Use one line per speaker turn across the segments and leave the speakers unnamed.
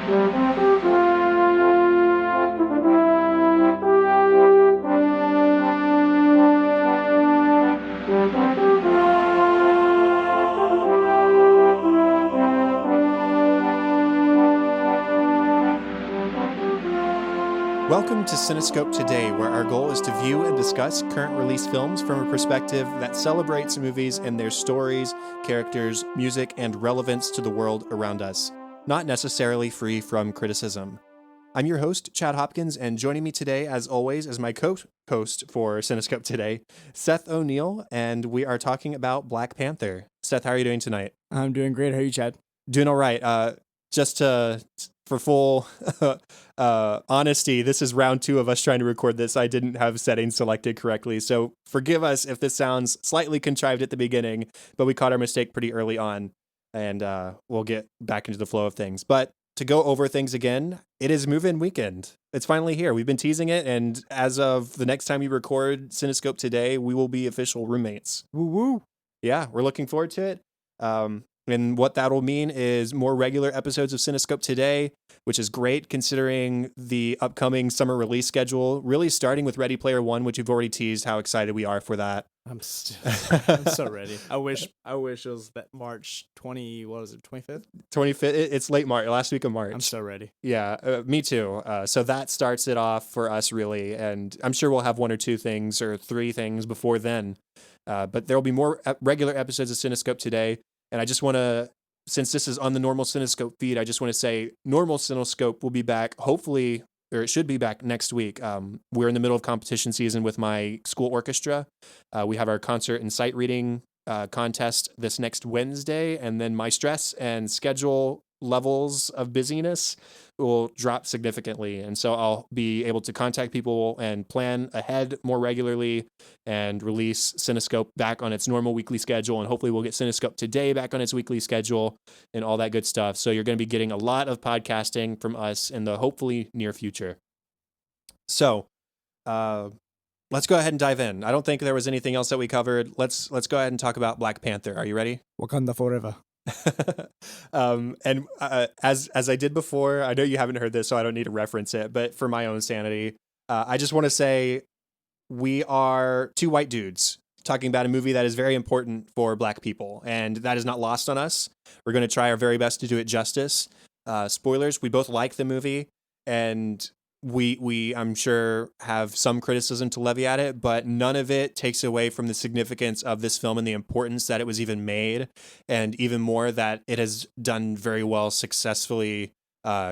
Welcome to Cinescope Today, where our goal is to view and discuss current release films from a perspective that celebrates movies and their stories, characters, music, and relevance to the world around us, not necessarily free from criticism. I'm your host, Chad Hopkins, and joining me today, as always, is my co-host for Cinescope Today, Seth O'Neill, and we are talking about Black Panther. Seth, how are you doing tonight?
I'm doing great. How are you, Chad?
Doing all right. For full honesty, this is round 2 of us trying to record this. I didn't have settings selected correctly, so forgive us if this sounds slightly contrived at the beginning, but we caught our mistake pretty early on, and we'll get back into the flow of things. But to go over things again, it is move-in weekend. It's finally here. We've been teasing it, and as of the next time we record Cinescope Today, we will be official roommates.
Woo-woo.
Yeah, we're looking forward to it. And what that'll mean is more regular episodes of Cinescope Today, which is great considering the upcoming summer release schedule, really starting with Ready Player One, which you've already teased how excited we are for that.
I'm so ready. I wish it was that March 25th?
25th, it's late March, last week of March.
I'm so ready.
Yeah, me too. So that starts it off for us really, and I'm sure we'll have 1 or 2 things or 3 things before then. But there'll be more regular episodes of Cinescope Today. And I just want to, since this is on the normal Cinescope feed, I just want to say normal Cinescope will be back, hopefully, or it should be back next week. We're in the middle of competition season with my school orchestra. We have our concert and sight reading contest this next Wednesday, and then my stress and schedule levels of busyness will drop significantly. And so I'll be able to contact people and plan ahead more regularly and release Cinescope back on its normal weekly schedule. And hopefully we'll get Cinescope Today back on its weekly schedule and all that good stuff. So you're going to be getting a lot of podcasting from us in the hopefully near future. So, let's go ahead and dive in. I don't think there was anything else that we covered. Let's go ahead and talk about Black Panther. Are you ready?
Wakanda forever.
As I did before, I know you haven't heard this, so I don't need to reference it, but for my own sanity, I just want to say we are 2 white dudes talking about a movie that is very important for Black people, and that is not lost on us. We're going to try our very best to do it justice. Spoilers, we both like the movie, and we I'm sure have some criticism to levy at it, but none of it takes away from the significance of this film and the importance that it was even made, and even more that it has done very well successfully,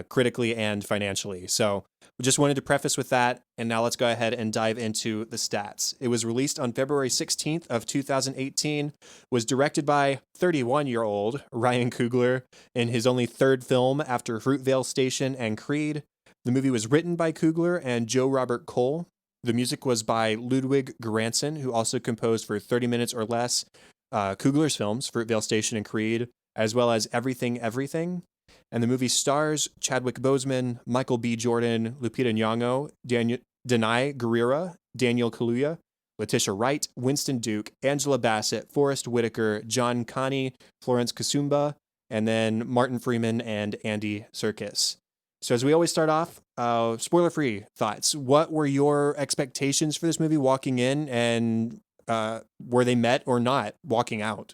critically and financially. So we just wanted to preface with that, and now let's go ahead and dive into the stats. It was released on February 16th of 2018, was directed by 31-year-old Ryan Coogler in his only 3rd film after Fruitvale Station and Creed. The movie was written by Coogler and Joe Robert Cole. The music was by Ludwig Göransson, who also composed for 30 Minutes or Less Coogler's films, Fruitvale Station and Creed, as well as Everything, Everything. And the movie stars Chadwick Boseman, Michael B. Jordan, Lupita Nyong'o, Danai Gurira, Daniel Kaluuya, Letitia Wright, Winston Duke, Angela Bassett, Forrest Whitaker, John Kani, Florence Kasumba, and then Martin Freeman and Andy Serkis. So as we always start off, spoiler-free thoughts. What were your expectations for this movie walking in, and were they met or not walking out?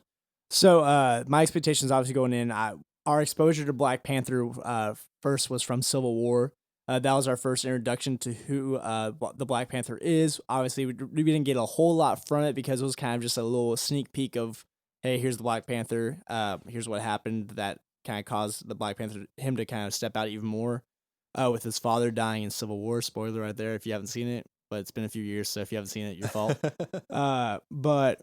So my expectations obviously going in, our exposure to Black Panther first was from Civil War. That was our first introduction to who the Black Panther is. Obviously, we didn't get a whole lot from it because it was kind of just a little sneak peek of, hey, here's the Black Panther. Here's what happened that kind of caused the Black Panther, him to kind of step out even more with his father dying in Civil War. Spoiler right there if you haven't seen it, but it's been a few years, so if you haven't seen it, your fault. But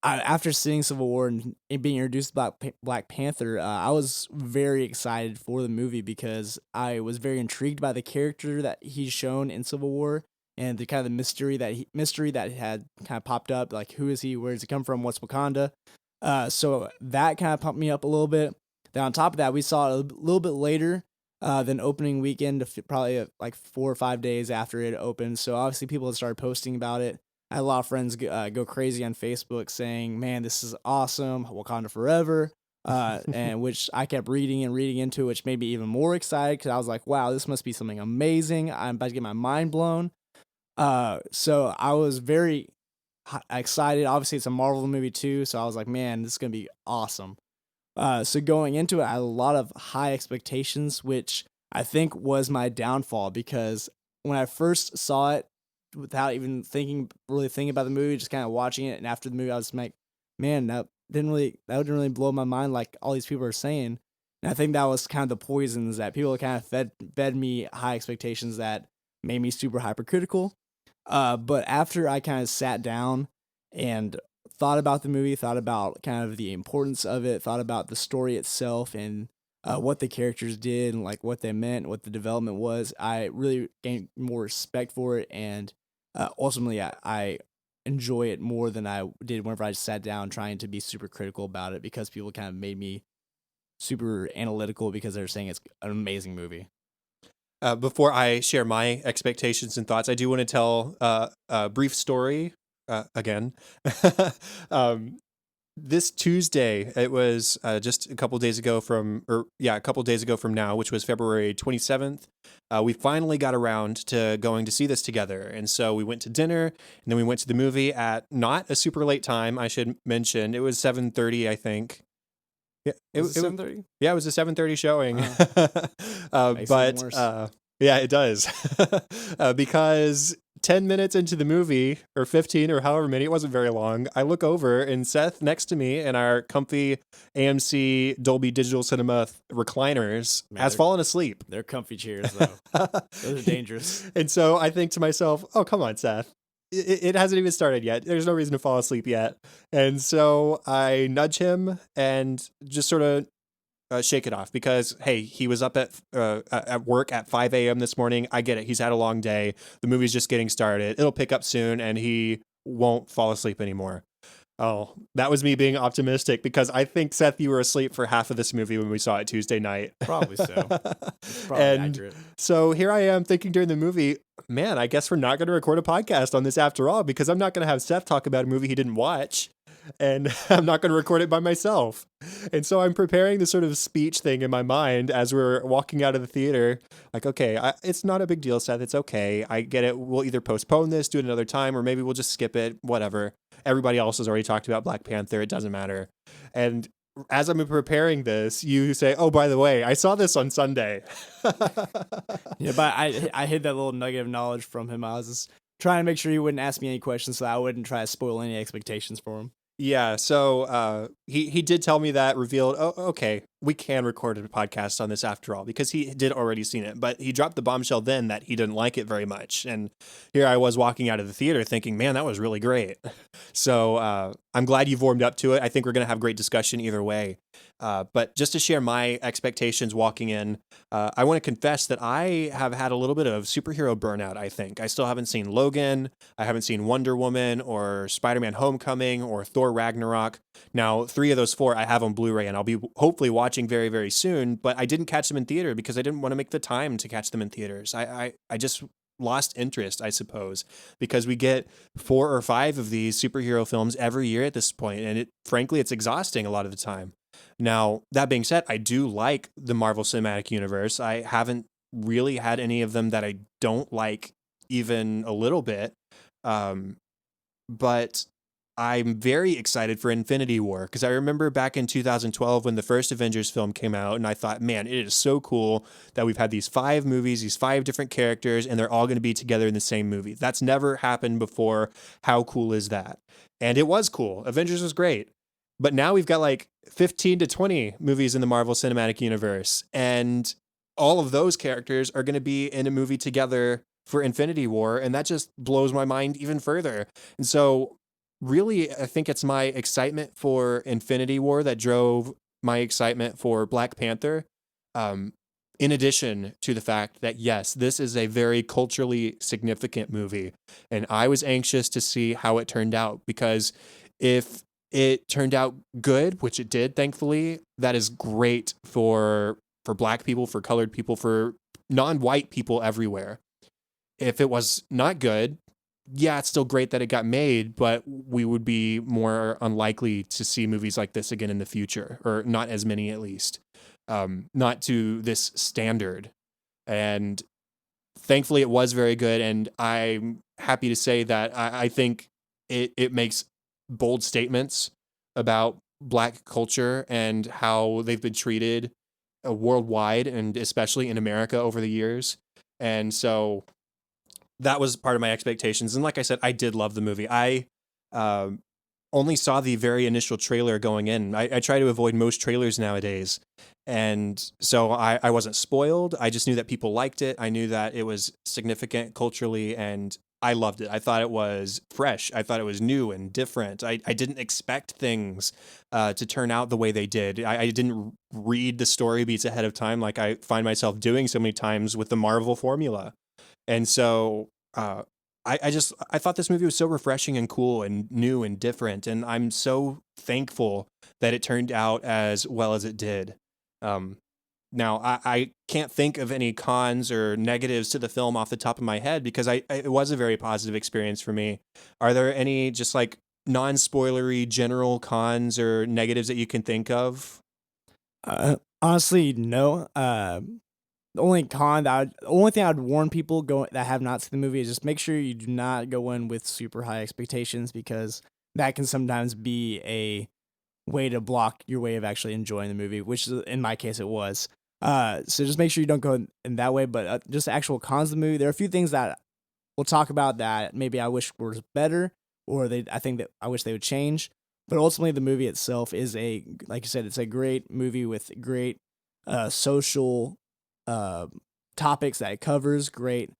after seeing Civil War and being introduced to Black Panther, I was very excited for the movie because I was very intrigued by the character that he's shown in Civil War and the kind of the mystery that had kind of popped up, like who is he, where does he come from, what's Wakanda. So that kind of pumped me up a little bit. Then on top of that, we saw it a little bit later than opening weekend, probably like 4 or 5 days after it opened. So obviously people had started posting about it. I had a lot of friends go crazy on Facebook saying, man, this is awesome, Wakanda forever. and which I kept reading and reading into, which made me even more excited because I was like, wow, this must be something amazing. I'm about to get my mind blown. So I was very excited. Obviously, it's a Marvel movie too, so I was like, man, this is gonna be awesome. So going into it, I had a lot of high expectations, which I think was my downfall because when I first saw it, without even really thinking about the movie, just kind of watching it, and after the movie, I was like, man, that didn't really blow my mind like all these people are saying. And I think that was kind of the poisons that people kind of fed me high expectations that made me super hypercritical. But after I kind of sat down and thought about the movie, thought about kind of the importance of it, thought about the story itself and what the characters did and like what they meant, what the development was, I really gained more respect for it. And ultimately, I enjoy it more than I did whenever I just sat down trying to be super critical about it because people kind of made me super analytical because they're saying it's an amazing movie.
Before I share my expectations and thoughts, I do want to tell a brief story again. um, this Tuesday, it was just a couple days ago a couple days ago from now, which was February 27th. We finally got around to going to see this together. And so we went to dinner and then we went to the movie at not a super late time. I should mention it was 7:30, I think. Yeah,
It was 7:30.
yeah, it was a 7:30 showing.
Makes it
But
even worse.
yeah, it does. Because 10 minutes into the movie, or 15 or however many, it wasn't very long, I look over and Seth next to me in our comfy AMC Dolby Digital Cinema recliners has fallen asleep.
They're comfy chairs, though. Those are dangerous.
And so I think to myself, oh, come on, Seth. It hasn't even started yet. There's no reason to fall asleep yet. And so I nudge him and just sort of shake it off because, hey, he was up at work at 5 a.m. this morning. I get it. He's had a long day. The movie's just getting started. It'll pick up soon and he won't fall asleep anymore. Oh, that was me being optimistic because I think, Seth, you were asleep for half of this movie when we saw it Tuesday night.
Probably so. It's probably accurate.
So here I am thinking during the movie, man, I guess we're not going to record a podcast on this after all because I'm not going to have Seth talk about a movie he didn't watch. And I'm not going to record it by myself. And so I'm preparing this sort of speech thing in my mind as we're walking out of the theater. Like, okay, it's not a big deal, Seth. It's okay. I get it. We'll either postpone this, do it another time, or maybe we'll just skip it, whatever. Everybody else has already talked about Black Panther. It doesn't matter. And as I'm preparing this, you say, oh, by the way, I saw this on Sunday.
Yeah, but I hid that little nugget of knowledge from him. I was just trying to make sure he wouldn't ask me any questions so I wouldn't try to spoil any expectations for him.
Yeah, so he did tell me that, revealed, oh, okay, we can record a podcast on this after all, because he did already seen it, but he dropped the bombshell then that he didn't like it very much. And here I was walking out of the theater thinking, man, that was really great. So I'm glad you've warmed up to it. I think we're going to have great discussion either way. But just to share my expectations walking in, I want to confess that I have had a little bit of superhero burnout, I think. I still haven't seen Logan. I haven't seen Wonder Woman or Spider-Man Homecoming or Thor Ragnarok. Now, 3 of those 4 I have on Blu-ray, and I'll be hopefully watching very, very soon, but I didn't catch them in theater because I didn't want to make the time to catch them in theaters. I just lost interest, I suppose, because we get 4 or 5 of these superhero films every year at this point, and frankly, it's exhausting a lot of the time. Now, that being said, I do like the Marvel Cinematic Universe. I haven't really had any of them that I don't like even a little bit. But I'm very excited for Infinity War because I remember back in 2012 when the first Avengers film came out, and I thought, man, it is so cool that we've had these 5 movies, these 5 different characters, and they're all going to be together in the same movie. That's never happened before. How cool is that? And it was cool. Avengers was great. But now we've got like 15 to 20 movies in the Marvel Cinematic Universe, and all of those characters are going to be in a movie together for Infinity War, and that just blows my mind even further. And so really, I think it's my excitement for Infinity War that drove my excitement for Black Panther. In addition to the fact that, yes, this is a very culturally significant movie, and I was anxious to see how it turned out, because if it turned out good, which it did, thankfully, that is great for Black people, for colored people, for non-white people everywhere. If it was not good, yeah, it's still great that it got made, but we would be more unlikely to see movies like this again in the future, or not as many at least, not to this standard. And thankfully, it was very good, and I'm happy to say that I think it makes bold statements about Black culture and how they've been treated worldwide, and especially in America over the years. And so that was part of my expectations. And like I said, I did love the movie. I um, only saw the very initial trailer going in. I try to avoid most trailers nowadays. And so I wasn't spoiled. I just knew that people liked it. I knew that it was significant culturally, and I loved it. I thought it was fresh. I thought it was new and different. I didn't expect things to turn out the way they did. I didn't read the story beats ahead of time like I find myself doing so many times with the Marvel formula. And so I thought this movie was so refreshing and cool and new and different, and I'm so thankful that it turned out as well as it did. Um, Now I can't think of any cons or negatives to the film off the top of my head because it was a very positive experience for me. Are there any just like non-spoilery general cons or negatives that you can think of?
Honestly, no. The only thing I'd warn people go that have not seen the movie is just make sure you do not go in with super high expectations, because that can sometimes be a way to block your way of actually enjoying the movie, which in my case it was. So just make sure you don't go in that way. But just the actual cons of the movie, there are a few things that we'll talk about that maybe I wish was better, or I think that I wish they would change. But ultimately, the movie itself is like you said, it's a great movie with great social uh, topics that it covers, great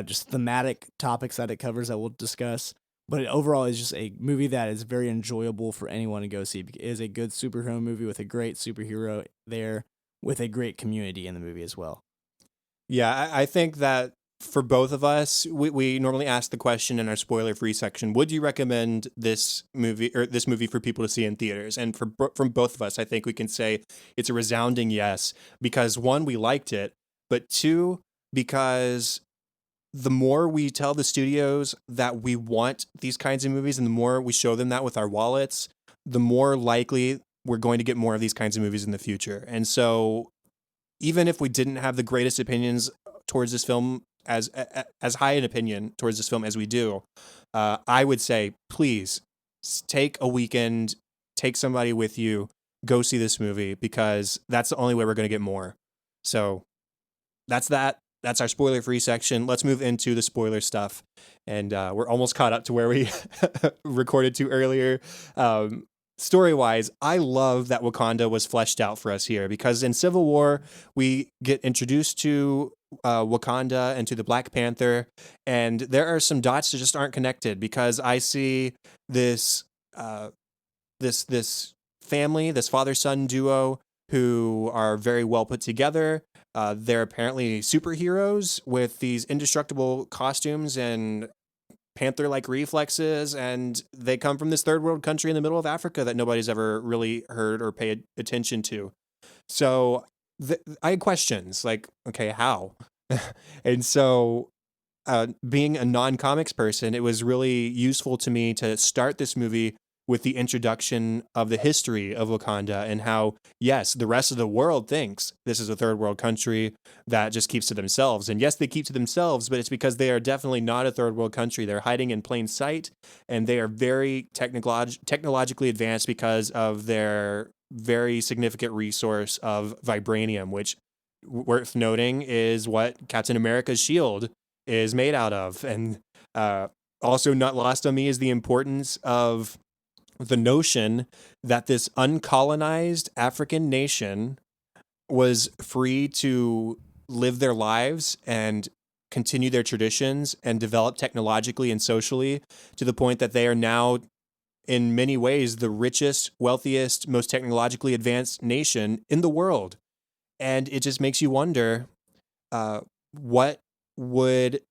just thematic topics that it covers that we'll discuss. But overall, it's just a movie that is very enjoyable for anyone to go see. It is a good superhero movie with a great superhero there, with a great community in the movie as well.
Yeah, I think that for both of us, we normally ask the question in our spoiler free section: would you recommend this movie for people to see in theaters? And from both of us, I think we can say it's a resounding yes, because one, we liked it, but two, because the more we tell the studios that we want these kinds of movies, and the more we show them that with our wallets, the more likely we're going to get more of these kinds of movies in the future. And so even if we didn't have the greatest opinions towards this film, as high an opinion towards this film as we do, I would say please take a weekend, take somebody with you, go see this movie, because that's the only way we're going to get more. So that's that. That's our spoiler free section. Let's move into the spoiler stuff. And we're almost caught up to where we recorded to earlier. Story wise, I love that Wakanda was fleshed out for us here, because in Civil War, we get introduced to Wakanda and to the Black Panther. And there are some dots that just aren't connected, because I see this, this family, this father son duo who are very well put together. They're apparently superheroes with these indestructible costumes and panther like reflexes, and they come from this third world country in the middle of Africa that nobody's ever really heard or paid attention to. So I had questions like, okay, how? And so being a non-comics person, it was really useful to me to start this movie with the introduction of the history of Wakanda, and how, yes, the rest of the world thinks this is a third world country that just keeps to themselves. And yes, they keep to themselves, but it's because they are definitely not a third world country. They're hiding in plain sight, and they are very technologically advanced because of their very significant resource of vibranium, which, worth noting, is what Captain America's shield is made out of. And also not lost on me is the importance of the notion that this uncolonized African nation was free to live their lives and continue their traditions and develop technologically and socially, to the point that they are now in many ways the richest, wealthiest, most technologically advanced nation in the world. And it just makes you wonder, what would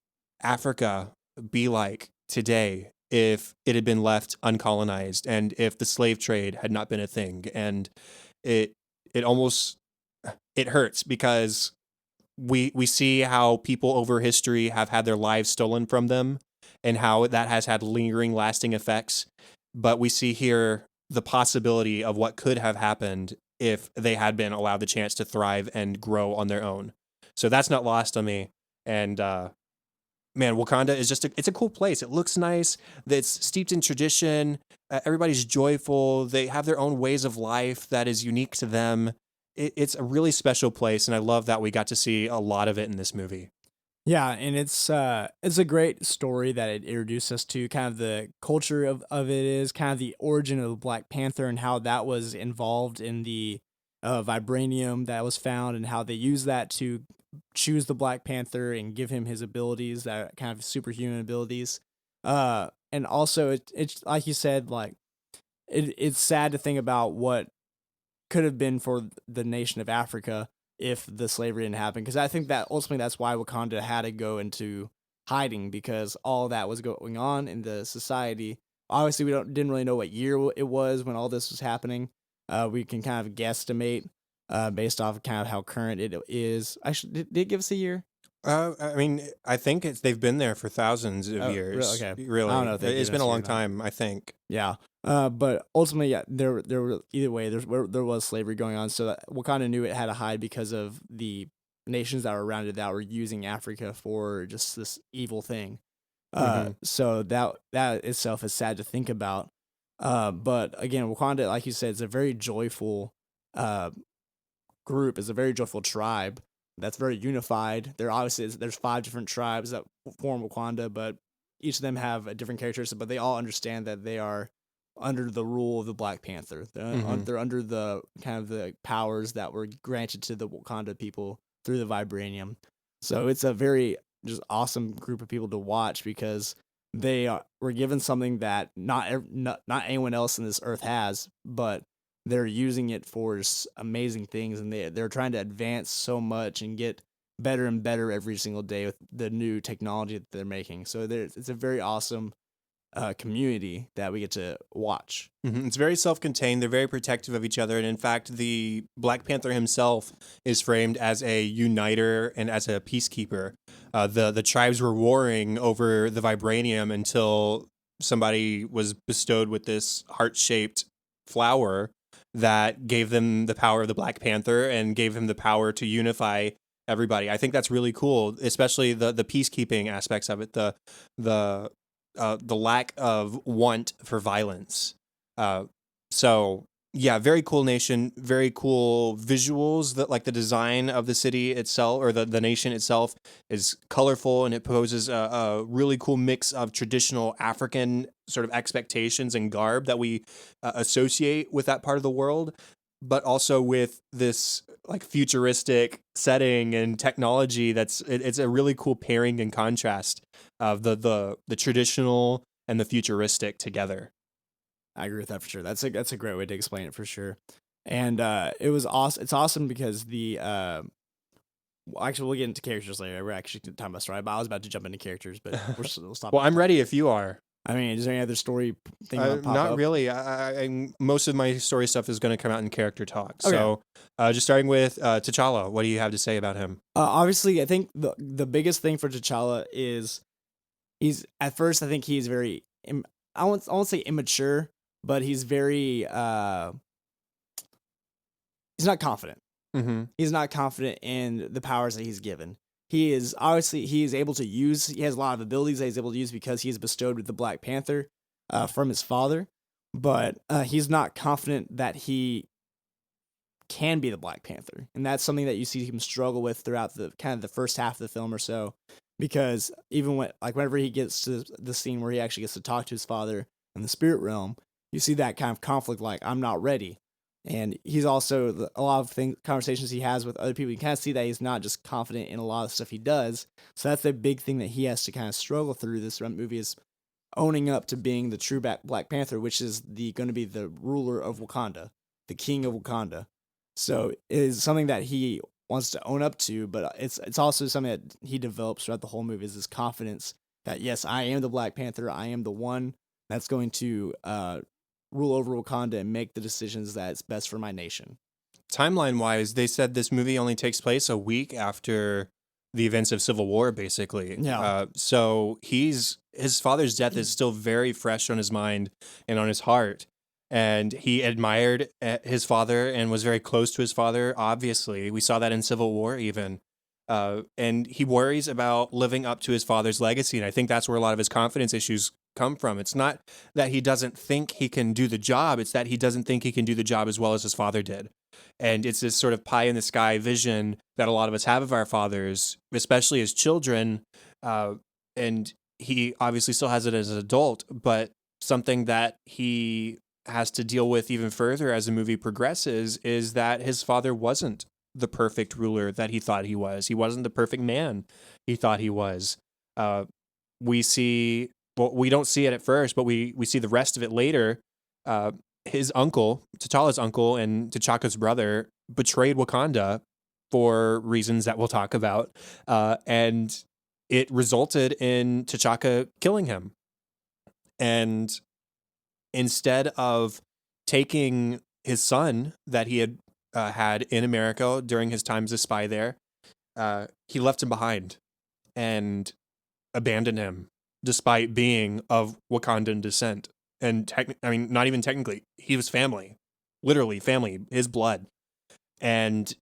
Africa be like today if it had been left uncolonized, and if the slave trade had not been a thing? And it it almost, it hurts, because we see how people over history have had their lives stolen from them, and how that has had lingering, lasting effects. But we see here the possibility of what could have happened if they had been allowed the chance to thrive and grow on their own. So that's not lost on me. And man, Wakanda is it's a cool place. It looks nice. It's steeped in tradition. Everybody's joyful. They have their own ways of life that is unique to them. It's a really special place, and I love that we got to see a lot of it in this movie.
Yeah, and it's a great story that it introduced us to. Kind of the culture of it is kind of the origin of the Black Panther and how that was involved in the vibranium that was found, and how they used that to choose the Black Panther and give him his abilities, that kind of superhuman abilities. And also it's like you said, like it's sad to think about what could have been for the nation of Africa if the slavery didn't happen. Because I think that ultimately that's why Wakanda had to go into hiding, because all that was going on in the society. Obviously, we didn't really know what year it was when all this was happening. We can kind of guesstimate based off of kind of how current it is. Actually, did it give us a year?
I mean, I think they've been there for thousands of years.
Okay.
Really,
I don't know if they
it's
gave
been
us
a
a year
long
or not.
time. I think.
Yeah. But ultimately, yeah, there were either way. There was slavery going on, so that Wakanda knew it had to hide because of the nations that were around it that were using Africa for just this evil thing.
Mhm.
So that itself is sad to think about. But again, Wakanda, like you said, is a very joyful uh group, is a very joyful tribe that's very unified. There's 5 different tribes that form Wakanda, but each of them have a different characteristic, but they all understand that they are under the rule of the Black Panther.
Mhm.
They're under the kind of the powers that were granted to the Wakanda people through the vibranium. So it's a very just awesome group of people to watch, because were given something that not anyone else in this earth has, but they're using it for amazing things, and they're trying to advance so much and get better and better every single day with the new technology that they're making. So it's a very awesome community that we get to watch.
It's very self-contained. They're very protective of each other, and in fact, the Black Panther himself is framed as a uniter and as a peacekeeper. The tribes were warring over the vibranium until somebody was bestowed with this heart-shaped flower that gave them the power of the Black Panther and gave him the power to unify everybody. I think that's really cool, especially the peacekeeping aspects of it. The the lack of want for violence. Uh, so yeah, very cool nation, very cool visuals. That like the design of the city itself or the nation itself is colorful, and it poses a really cool mix of traditional African sort of expectations and garb that we associate with that part of the world, but also with this like futuristic setting and technology. It's a really cool pairing and contrast of the traditional and the futuristic together.
I agree with that for sure. That's a great way to explain it for sure. And it was awesome. It's awesome because actually we'll get into characters later. We're actually talking about story, but I was about to jump into characters, but we'll stop.
Well, I'm ready if you are.
I mean, is there any other story thing you want to pop
Not
up?
really. Most of my story stuff is going to come out in character talk.
Okay.
So, just starting with T'Challa, what do you have to say about him?
Obviously, I think the biggest thing for T'Challa is at first I think he's very I won't say immature, but he's very he's not confident.
Mm-hmm.
He's not confident in the powers that he's given. He is obviously he has a lot of abilities that he's able to use because he is bestowed with the Black Panther from his father, but he's not confident that he can be the Black Panther. And that's something that you see him struggle with throughout the kind of the first half of the film or so, because even whenever he gets to the scene where he actually gets to talk to his father in the spirit realm, you see that kind of conflict, like, I'm not ready. And he's also a lot of conversations he has with other people. You kind of see that he's not just confident in a lot of stuff he does. So that's the big thing that he has to kind of struggle through this movie, is owning up to being the true Black Panther, which is going to be the ruler of Wakanda, the king of Wakanda. So it is something that he wants to own up to, but it's also something that he develops throughout the whole movie, is this confidence that, yes, I am the Black Panther. I am the one that's going to rule over Wakanda and make the decisions that's best for my nation.
Timeline wise, they said this movie only takes place a week after the events of Civil War, basically.
Yeah.
So he's his father's death is still very fresh on his mind and on his heart. And he admired his father and was very close to his father. Obviously, we saw that in Civil War even. And he worries about living up to his father's legacy. And I think that's where a lot of his confidence issues come from. It's not that he doesn't think he can do the job, it's that he doesn't think he can do the job as well as his father did. And it's this sort of pie in the sky vision that a lot of us have of our fathers, especially as children. And he obviously still has it as an adult, but something that he has to deal with even further as the movie progresses is that his father wasn't the perfect ruler that he thought he was. He wasn't the perfect man he thought he was. We see, well, we don't see it at first, but we see the rest of it later. His uncle, T'Challa's uncle and T'Chaka's brother, betrayed Wakanda for reasons that we'll talk about. And it resulted in T'Chaka killing him. And instead of taking his son that he had had in America during his time as a spy there, he left him behind and abandoned him despite being of Wakandan descent. And not even technically, he was family, literally family, his blood. And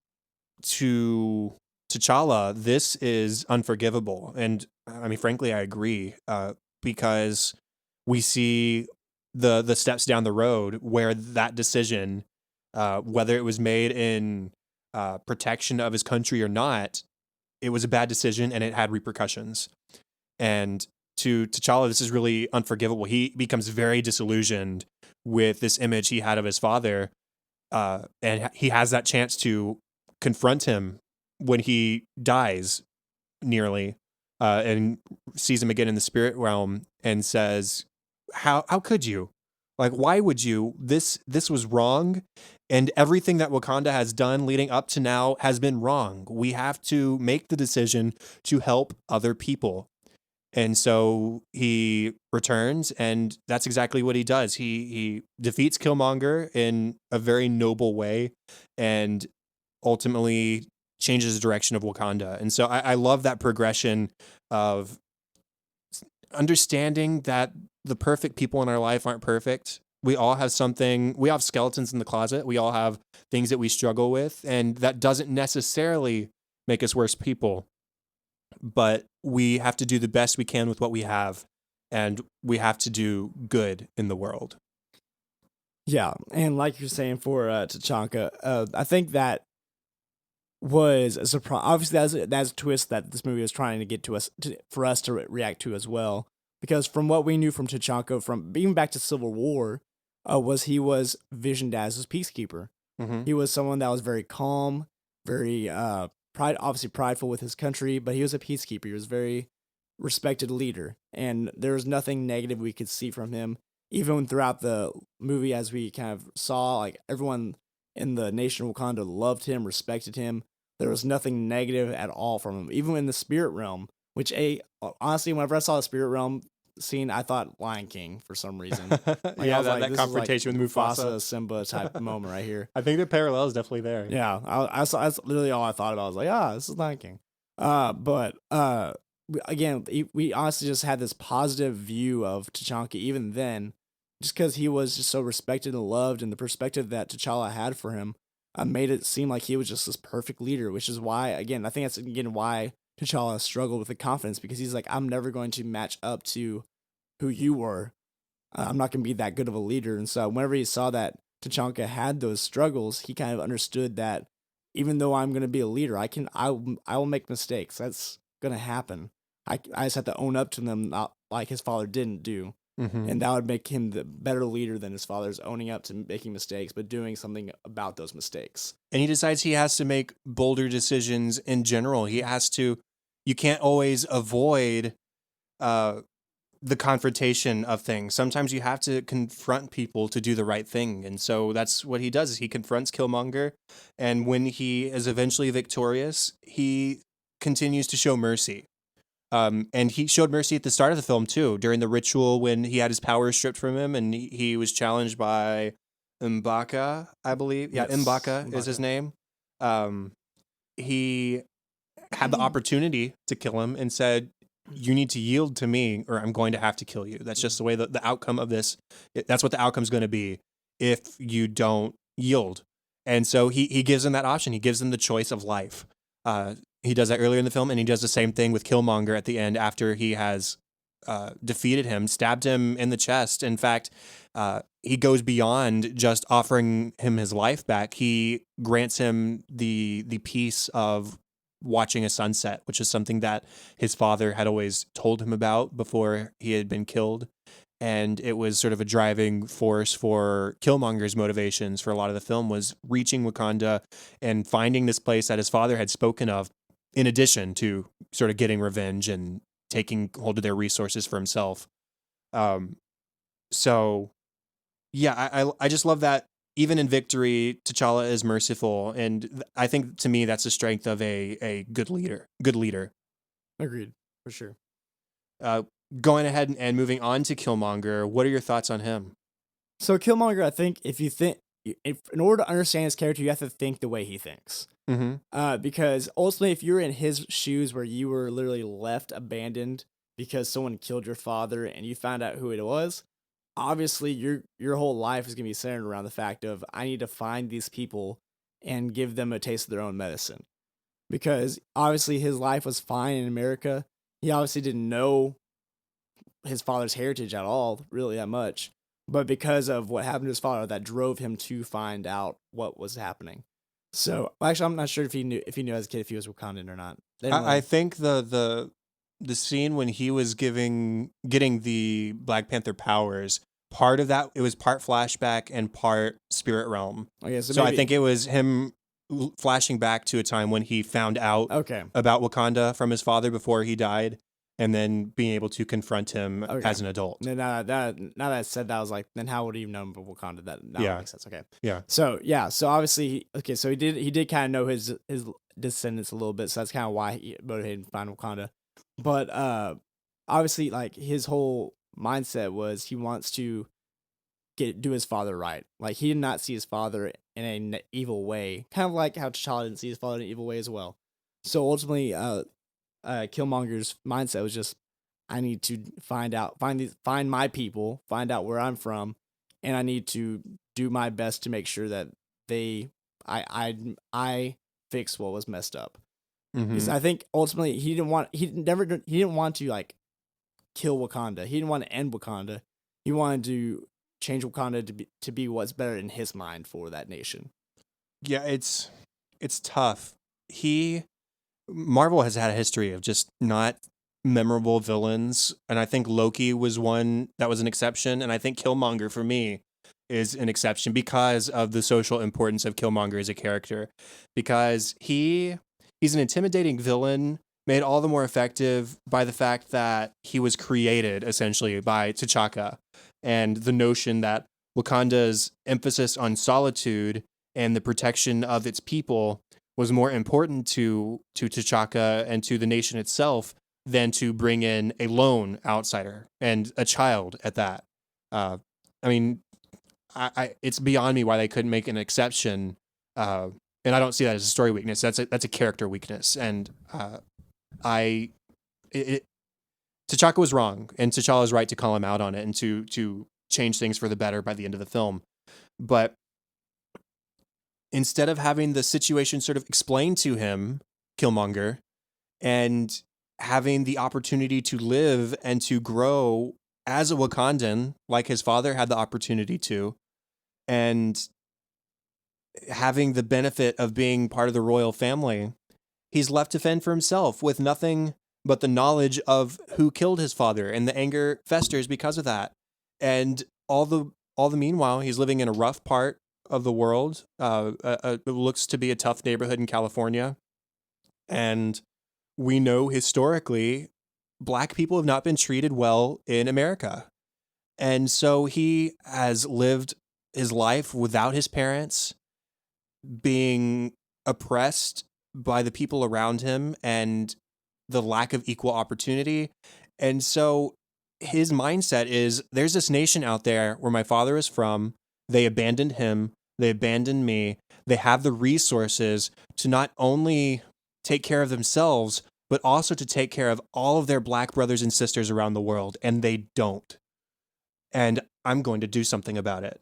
to T'Challa, this is unforgivable. And I mean, frankly, I agree, because we see the steps down the road where that decision, whether it was made in protection of his country or not, it was a bad decision and it had repercussions. And to T'Challa, this is really unforgivable. He becomes very disillusioned with this image he had of his father, and he has that chance to confront him when he dies nearly, and sees him again in the spirit realm and says, how could you? Like, why would you? This was wrong, and everything that Wakanda has done leading up to now has been wrong. We have to make the decision to help other people. And so he returns, and that's exactly what he does. He defeats Killmonger in a very noble way, and ultimately changes the direction of Wakanda. And so I love that progression of understanding that the perfect people in our life aren't perfect. We all have something, we have skeletons in the closet. We all have things that we struggle with, and that doesn't necessarily make us worse people. But we have to do the best we can with what we have, and we have to do good in the world.
Yeah, and like you're saying for T'Chaka, I think that was a surprise. Obviously, that's a twist that this movie was trying to get to us for us to react to as well. Because from what we knew from T'Chaka, from even back to Civil War, was he was visioned as his peacekeeper.
Mm-hmm.
He was someone that was very calm, very obviously prideful with his country, but he was a peacekeeper. He was a very respected leader, and there was nothing negative we could see from him. Even throughout the movie, as we kind of saw, like everyone in the nation of Wakanda loved him, respected him. There was nothing negative at all from him, even in the spirit realm. Which, honestly, whenever I saw the spirit realm scene, I thought Lion King for some reason. Like,
yeah,
that
confrontation with Mufasa,
Simba type moment right here.
I think the parallel is definitely there.
Yeah, I saw. That's literally all I thought about. I was like, this is Lion King. But again, we honestly just had this positive view of T'Chaka even then, just because he was just so respected and loved, and the perspective that T'Challa had for him made it seem like he was just this perfect leader. Which is why, again, I think that's again why T'Challa struggled with the confidence, because he's like, I'm never going to match up to who you were. I'm not going to be that good of a leader. And so whenever he saw that T'Chaka had those struggles, he kind of understood that even though I'm going to be a leader, I will make mistakes. That's going to happen. I just have to own up to them, not like his father didn't do.
Mm-hmm.
And that would make him the better leader than his father's, owning up to making mistakes, but doing something about those mistakes.
And he decides he has to make bolder decisions in general. He has to, you can't always avoid the confrontation of things. Sometimes you have to confront people to do the right thing. And so that's what he does, is he confronts Killmonger. And when he is eventually victorious, he continues to show mercy. And he showed mercy at the start of the film too, during the ritual when he had his powers stripped from him and he was challenged by M'Baka, I believe. Yeah,
Yes,
M'Baka is his name. He had the opportunity to kill him and said, you need to yield to me or I'm going to have to kill you. That's just the way that the outcome of this, that's what the outcome's going to be if you don't yield. And so he gives him that option. He gives him the choice of life. He does that earlier in the film, and he does the same thing with Killmonger at the end after he has defeated him, stabbed him in the chest. In fact, he goes beyond just offering him his life back. He grants him the peace of watching a sunset, which is something that his father had always told him about before he had been killed. And it was sort of a driving force for Killmonger's motivations for a lot of the film, was reaching Wakanda and finding this place that his father had spoken of, in addition to sort of getting revenge and taking hold of their resources for himself. So yeah, I just love that even in victory, T'Challa is merciful, and I think to me that's the strength of a good leader. Good leader.
Agreed, for sure.
Going ahead and moving on to Killmonger, what are your thoughts on him?
So Killmonger, I think in order to understand his character, you have to think the way he thinks.
Mm-hmm.
Because ultimately, if you're in his shoes, where you were literally left abandoned because someone killed your father and you found out who it was, obviously your whole life is gonna be centered around the fact of, I need to find these people and give them a taste of their own medicine. Because obviously his life was fine in America. He obviously didn't know his father's heritage at all, really, that much. But because of what happened to his father, that drove him to find out what was happening. So actually, I'm not sure if he knew as a kid if he was Wakandan or not.
I think the scene when he was getting the Black Panther powers, part of that, it was part flashback and part spirit realm.
Okay,
so I think it was him flashing back to a time when he found out about Wakanda from his father before he died, and then being able to confront him as an adult.
Now that I said that, I was like, then how would he have known about Wakanda? That makes sense. Okay.
Yeah.
So obviously, so he did kind of know his descendants a little bit, so that's kind of why he motivated him to find Wakanda. But obviously, like, his whole mindset was he wants to do his father right. Like, he did not see his father in an evil way, kind of like how T'Challa didn't see his father in an evil way as well. So ultimately, Killmonger's mindset was just, I need to find my people, find out where I'm from, and I need to do my best to make sure that I fix what was messed up. Because I think ultimately he didn't want to, like, kill Wakanda. He didn't want to end Wakanda. He wanted to change Wakanda to be what's better in his mind for that nation.
Yeah, it's tough. Marvel has had a history of just not memorable villains, and I think Loki was one that was an exception, and I think Killmonger for me is an exception because of the social importance of Killmonger as a character, because he's an intimidating villain, made all the more effective by the fact that he was created essentially by T'Chaka, and the notion that Wakanda's emphasis on solitude and the protection of its people was more important to T'Chaka and to the nation itself than to bring in a lone outsider and a child at that. I mean, it's beyond me why they couldn't make an exception, and I don't see that as a story weakness. That's a character weakness, and T'Chaka was wrong, and T'Challa is right to call him out on it and to change things for the better by the end of the film. But instead of having the situation sort of explained to him, Killmonger, and having the opportunity to live and to grow as a Wakandan, like his father had the opportunity to, and having the benefit of being part of the royal family, he's left to fend for himself with nothing but the knowledge of who killed his father, and the anger festers because of that. And all the meanwhile, he's living in a rough part of the world. It looks to be a tough neighborhood in California. And we know historically, Black people have not been treated well in America. And so he has lived his life without his parents, being oppressed by the people around him and the lack of equal opportunity. And so his mindset is, there's this nation out there where my father is from. They abandoned him. They abandoned me. They have the resources to not only take care of themselves, but also to take care of all of their black brothers and sisters around the world, and they don't. And I'm going to do something about it.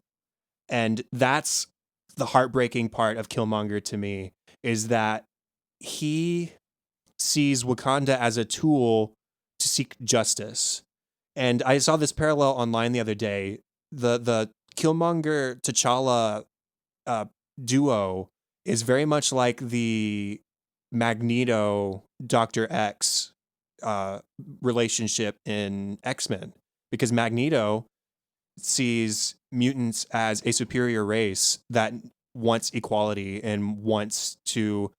And that's the heartbreaking part of Killmonger to me, is that he sees Wakanda as a tool to seek justice. And I saw this parallel online the other day. The Killmonger T'Challa duo is very much like the Magneto Dr. X relationship in X-Men, because Magneto sees mutants as a superior race that wants equality and wants to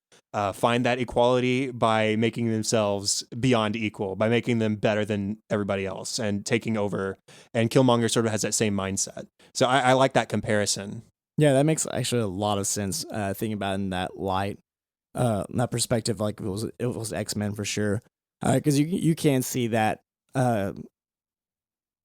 find that equality by making themselves beyond equal, by making them better than everybody else and taking over. And Killmonger sort of has that same mindset. So I like that comparison.
Yeah, that makes actually a lot of sense. Thinking about it in that light, that perspective, like it was X-Men for sure. Because you can see that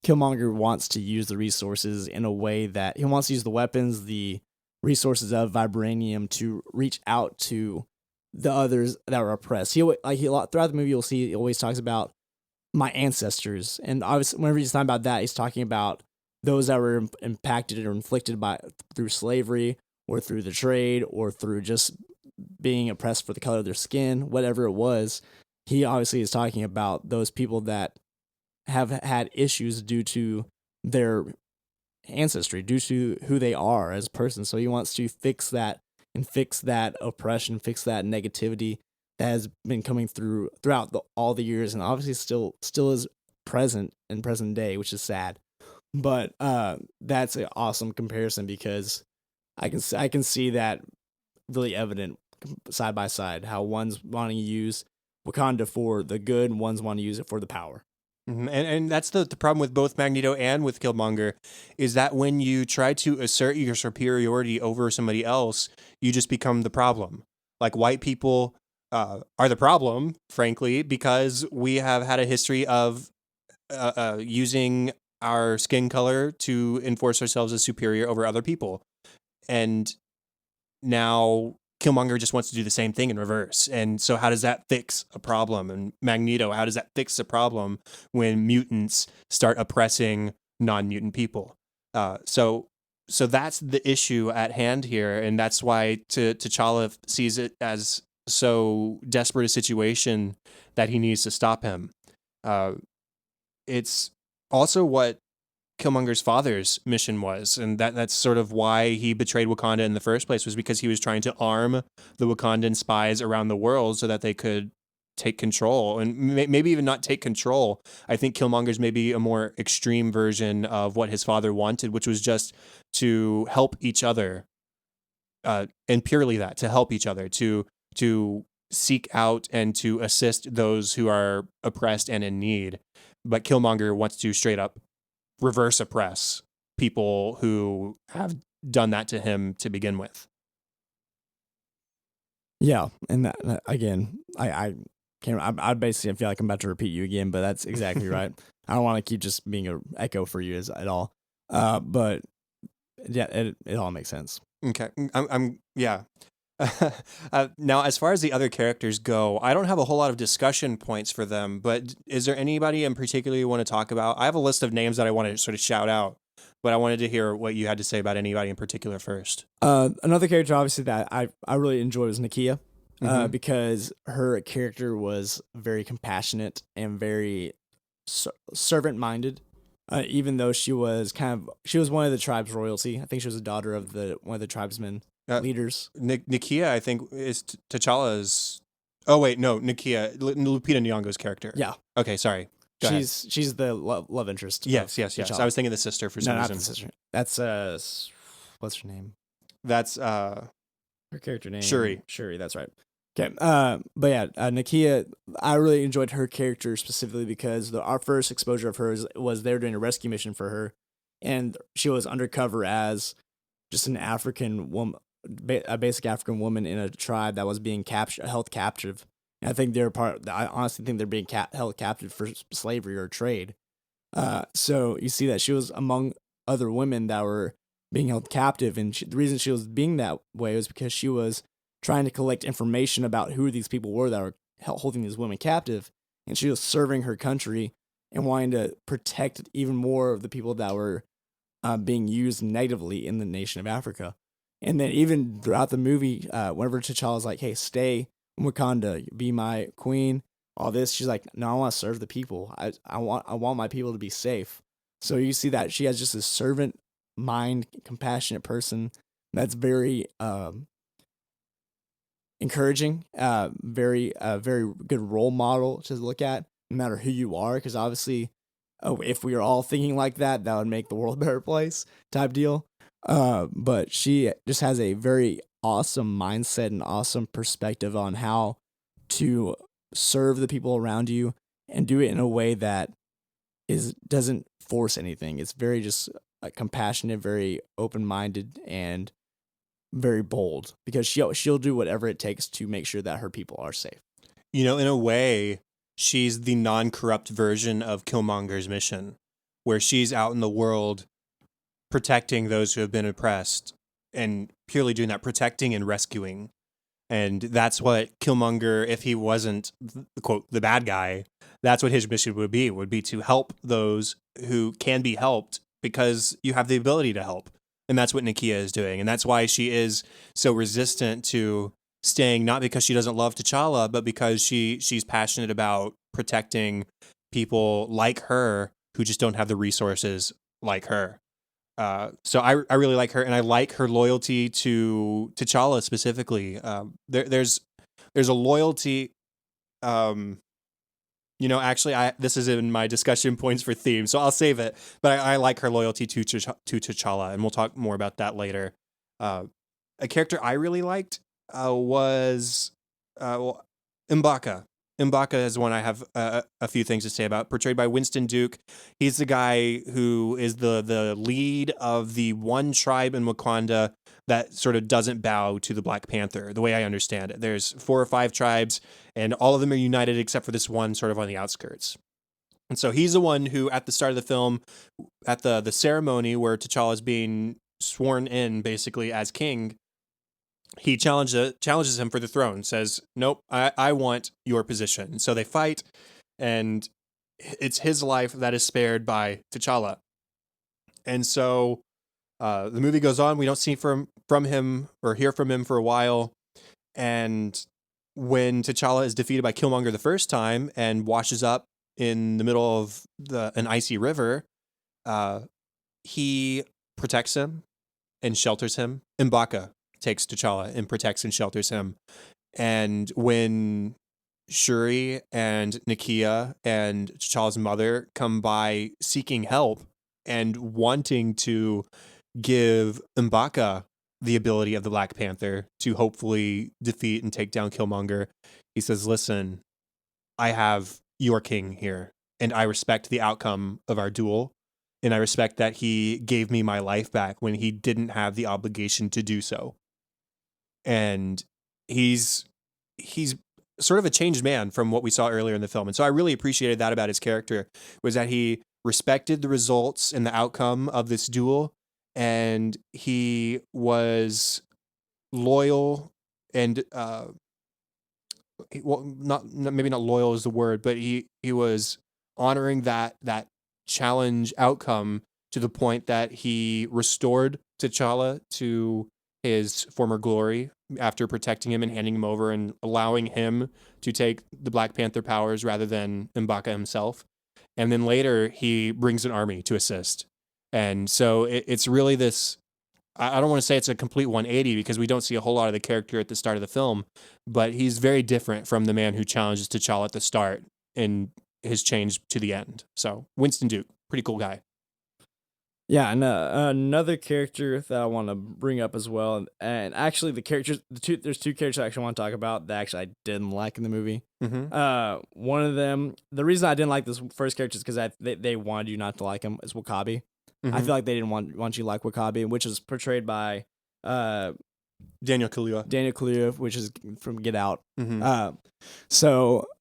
Killmonger wants to use the resources in a way that he wants to use the weapons, the resources of vibranium to reach out to the others that are oppressed. Throughout the movie, you'll see he always talks about my ancestors, and obviously, whenever he's talking about that, he's talking about those that were impacted or inflicted by through slavery or through the trade or through just being oppressed for the color of their skin, whatever it was. He obviously is talking about those people that have had issues due to their ancestry, due to who they are as persons. So he wants to fix that and fix that oppression, fix that negativity that has been coming throughout all the years, and obviously still is present in present day, which is sad. But that's an awesome comparison because I can see that really evident side by side, how one's wanting to use Wakanda for the good and one's wanting to use it for the power.
Mm-hmm. And that's the problem with both Magneto and with Killmonger, is that when you try to assert your superiority over somebody else, you just become the problem. Like, white people are the problem, frankly, because we have had a history of using our skin color to enforce ourselves as superior over other people. And now Killmonger just wants to do the same thing in reverse. And so how does that fix a problem? And Magneto, how does that fix a problem when mutants start oppressing non-mutant people? So that's the issue at hand here. And that's why T'Challa sees it as so desperate a situation that he needs to stop him. It's also what Killmonger's father's mission was, and that's sort of why he betrayed Wakanda in the first place, was because he was trying to arm the Wakandan spies around the world so that they could take control, and maybe even not take control. I think Killmonger's maybe a more extreme version of what his father wanted, which was just to help each other, and purely that, to help each other, to seek out and to assist those who are oppressed and in need. But Killmonger wants to straight up reverse oppress people who have done that to him to begin with.
Yeah, and that again, I can't. I basically feel like I'm about to repeat you again, but that's exactly right. I don't want to keep just being an echo for you at all. But yeah, it all makes sense.
Okay, I'm yeah. Now, as far as the other characters go, I don't have a whole lot of discussion points for them, but is there anybody in particular you want to talk about? I have a list of names that I want to sort of shout out, but I wanted to hear what you had to say about anybody in particular first.
Another character, obviously, that I really enjoyed was Nakia, because her character was very compassionate and very servant-minded. Even though she was one of the tribe's royalty. I think she was a daughter of one of the tribesmen leaders.
Nakia, I think, is T'Challa's. Oh wait, no, Nakia, Lupita Nyong'o's character.
Yeah.
Okay, sorry. Go ahead.
She's the love interest.
Yes.
T'Challa.
I was thinking the sister for some reason.
Not the sister. That's what's her name?
That's
her character name.
Shuri.
That's right. Okay. But yeah, Nakia, I really enjoyed her character specifically because our first exposure of hers was they were doing a rescue mission for her, and she was undercover as just an African woman, a basic African woman in a tribe that was being held captive. And I think I honestly think they're being held captive for slavery or trade. So you see that she was among other women that were being held captive, and the reason she was being that way was because she was trying to collect information about who these people were that were holding these women captive, and she was serving her country and wanting to protect even more of the people that were being used negatively in the nation of Africa. And then even throughout the movie, whenever T'Challa's like, "Hey, stay in Wakanda, be my queen," all this, she's like, "No, I want to serve the people. I want my people to be safe." So you see that she has just a servant mind, compassionate person that's very encouraging, very good role model to look at, no matter who you are, because obviously, oh, if we are all thinking like that, that would make the world a better place, type deal. But she just has a very awesome mindset and awesome perspective on how to serve the people around you and do it in a way that doesn't force anything. It's very just compassionate, very open minded, and very bold, because she'll do whatever it takes to make sure that her people are safe.
In a way, she's the non-corrupt version of Killmonger's mission, where she's out in the world protecting those who have been oppressed and purely doing that, protecting and rescuing. And that's what Killmonger, if he wasn't, quote, the bad guy, that's what his mission would be to help those who can be helped because you have the ability to help. And that's what Nakia is doing. And that's why she is so resistant to staying, not because she doesn't love T'Challa, but because she's passionate about protecting people like her who just don't have the resources like her. So I really like her, and I like her loyalty to T'Challa specifically. There's a loyalty. Actually, this is in my discussion points for theme, so I'll save it. But I like her loyalty to T'Challa, and we'll talk more about that later. A character I really liked was M'Baka. M'Baka is one I have a few things to say about. Portrayed by Winston Duke. He's the guy who is the lead of the one tribe in Wakanda that sort of doesn't bow to the Black Panther, the way I understand it. There's 4 or 5 tribes, and all of them are united except for this one sort of on the outskirts. And so he's the one who, at the start of the film, at the ceremony where T'Challa is being sworn in basically as king, he challenges him for the throne, says, "Nope, I want your position." So they fight, and it's his life that is spared by T'Challa. And so the movie goes on. We don't see from him or hear from him for a while. And when T'Challa is defeated by Killmonger the first time and washes up in the middle of an icy river, he protects him and shelters him. M'Baka takes T'Challa and protects and shelters him. And when Shuri and Nakia and T'Challa's mother come by seeking help and wanting to give M'Baka the ability of the Black Panther to hopefully defeat and take down Killmonger, he says, "Listen, I have your king here, and I respect the outcome of our duel, and I respect that he gave me my life back when he didn't have the obligation to do so." And he's sort of a changed man from what we saw earlier in the film. And so I really appreciated that about his character, was that he respected the results and the outcome of this duel, and he was loyal and not maybe not loyal is the word, but he was honoring that challenge outcome to the point that he restored T'Challa to his former glory after protecting him and handing him over and allowing him to take the Black Panther powers rather than M'Baka himself. And then later he brings an army to assist. And so it's really this, I don't want to say it's a complete 180 because we don't see a whole lot of the character at the start of the film, but he's very different from the man who challenges T'Challa at the start and his change to the end. So Winston Duke, pretty cool guy.
Yeah, and another character that I want to bring up as well, and actually there's 2 characters I actually want to talk about that actually I didn't like in the movie.
Mm-hmm.
One of them, the reason I didn't like this first character is because they wanted you not to like him, is W'Kabi.
Mm-hmm.
I feel like they didn't want you to like W'Kabi, which is portrayed by
Daniel Kaluuya,
which is from Get Out.
Mm-hmm.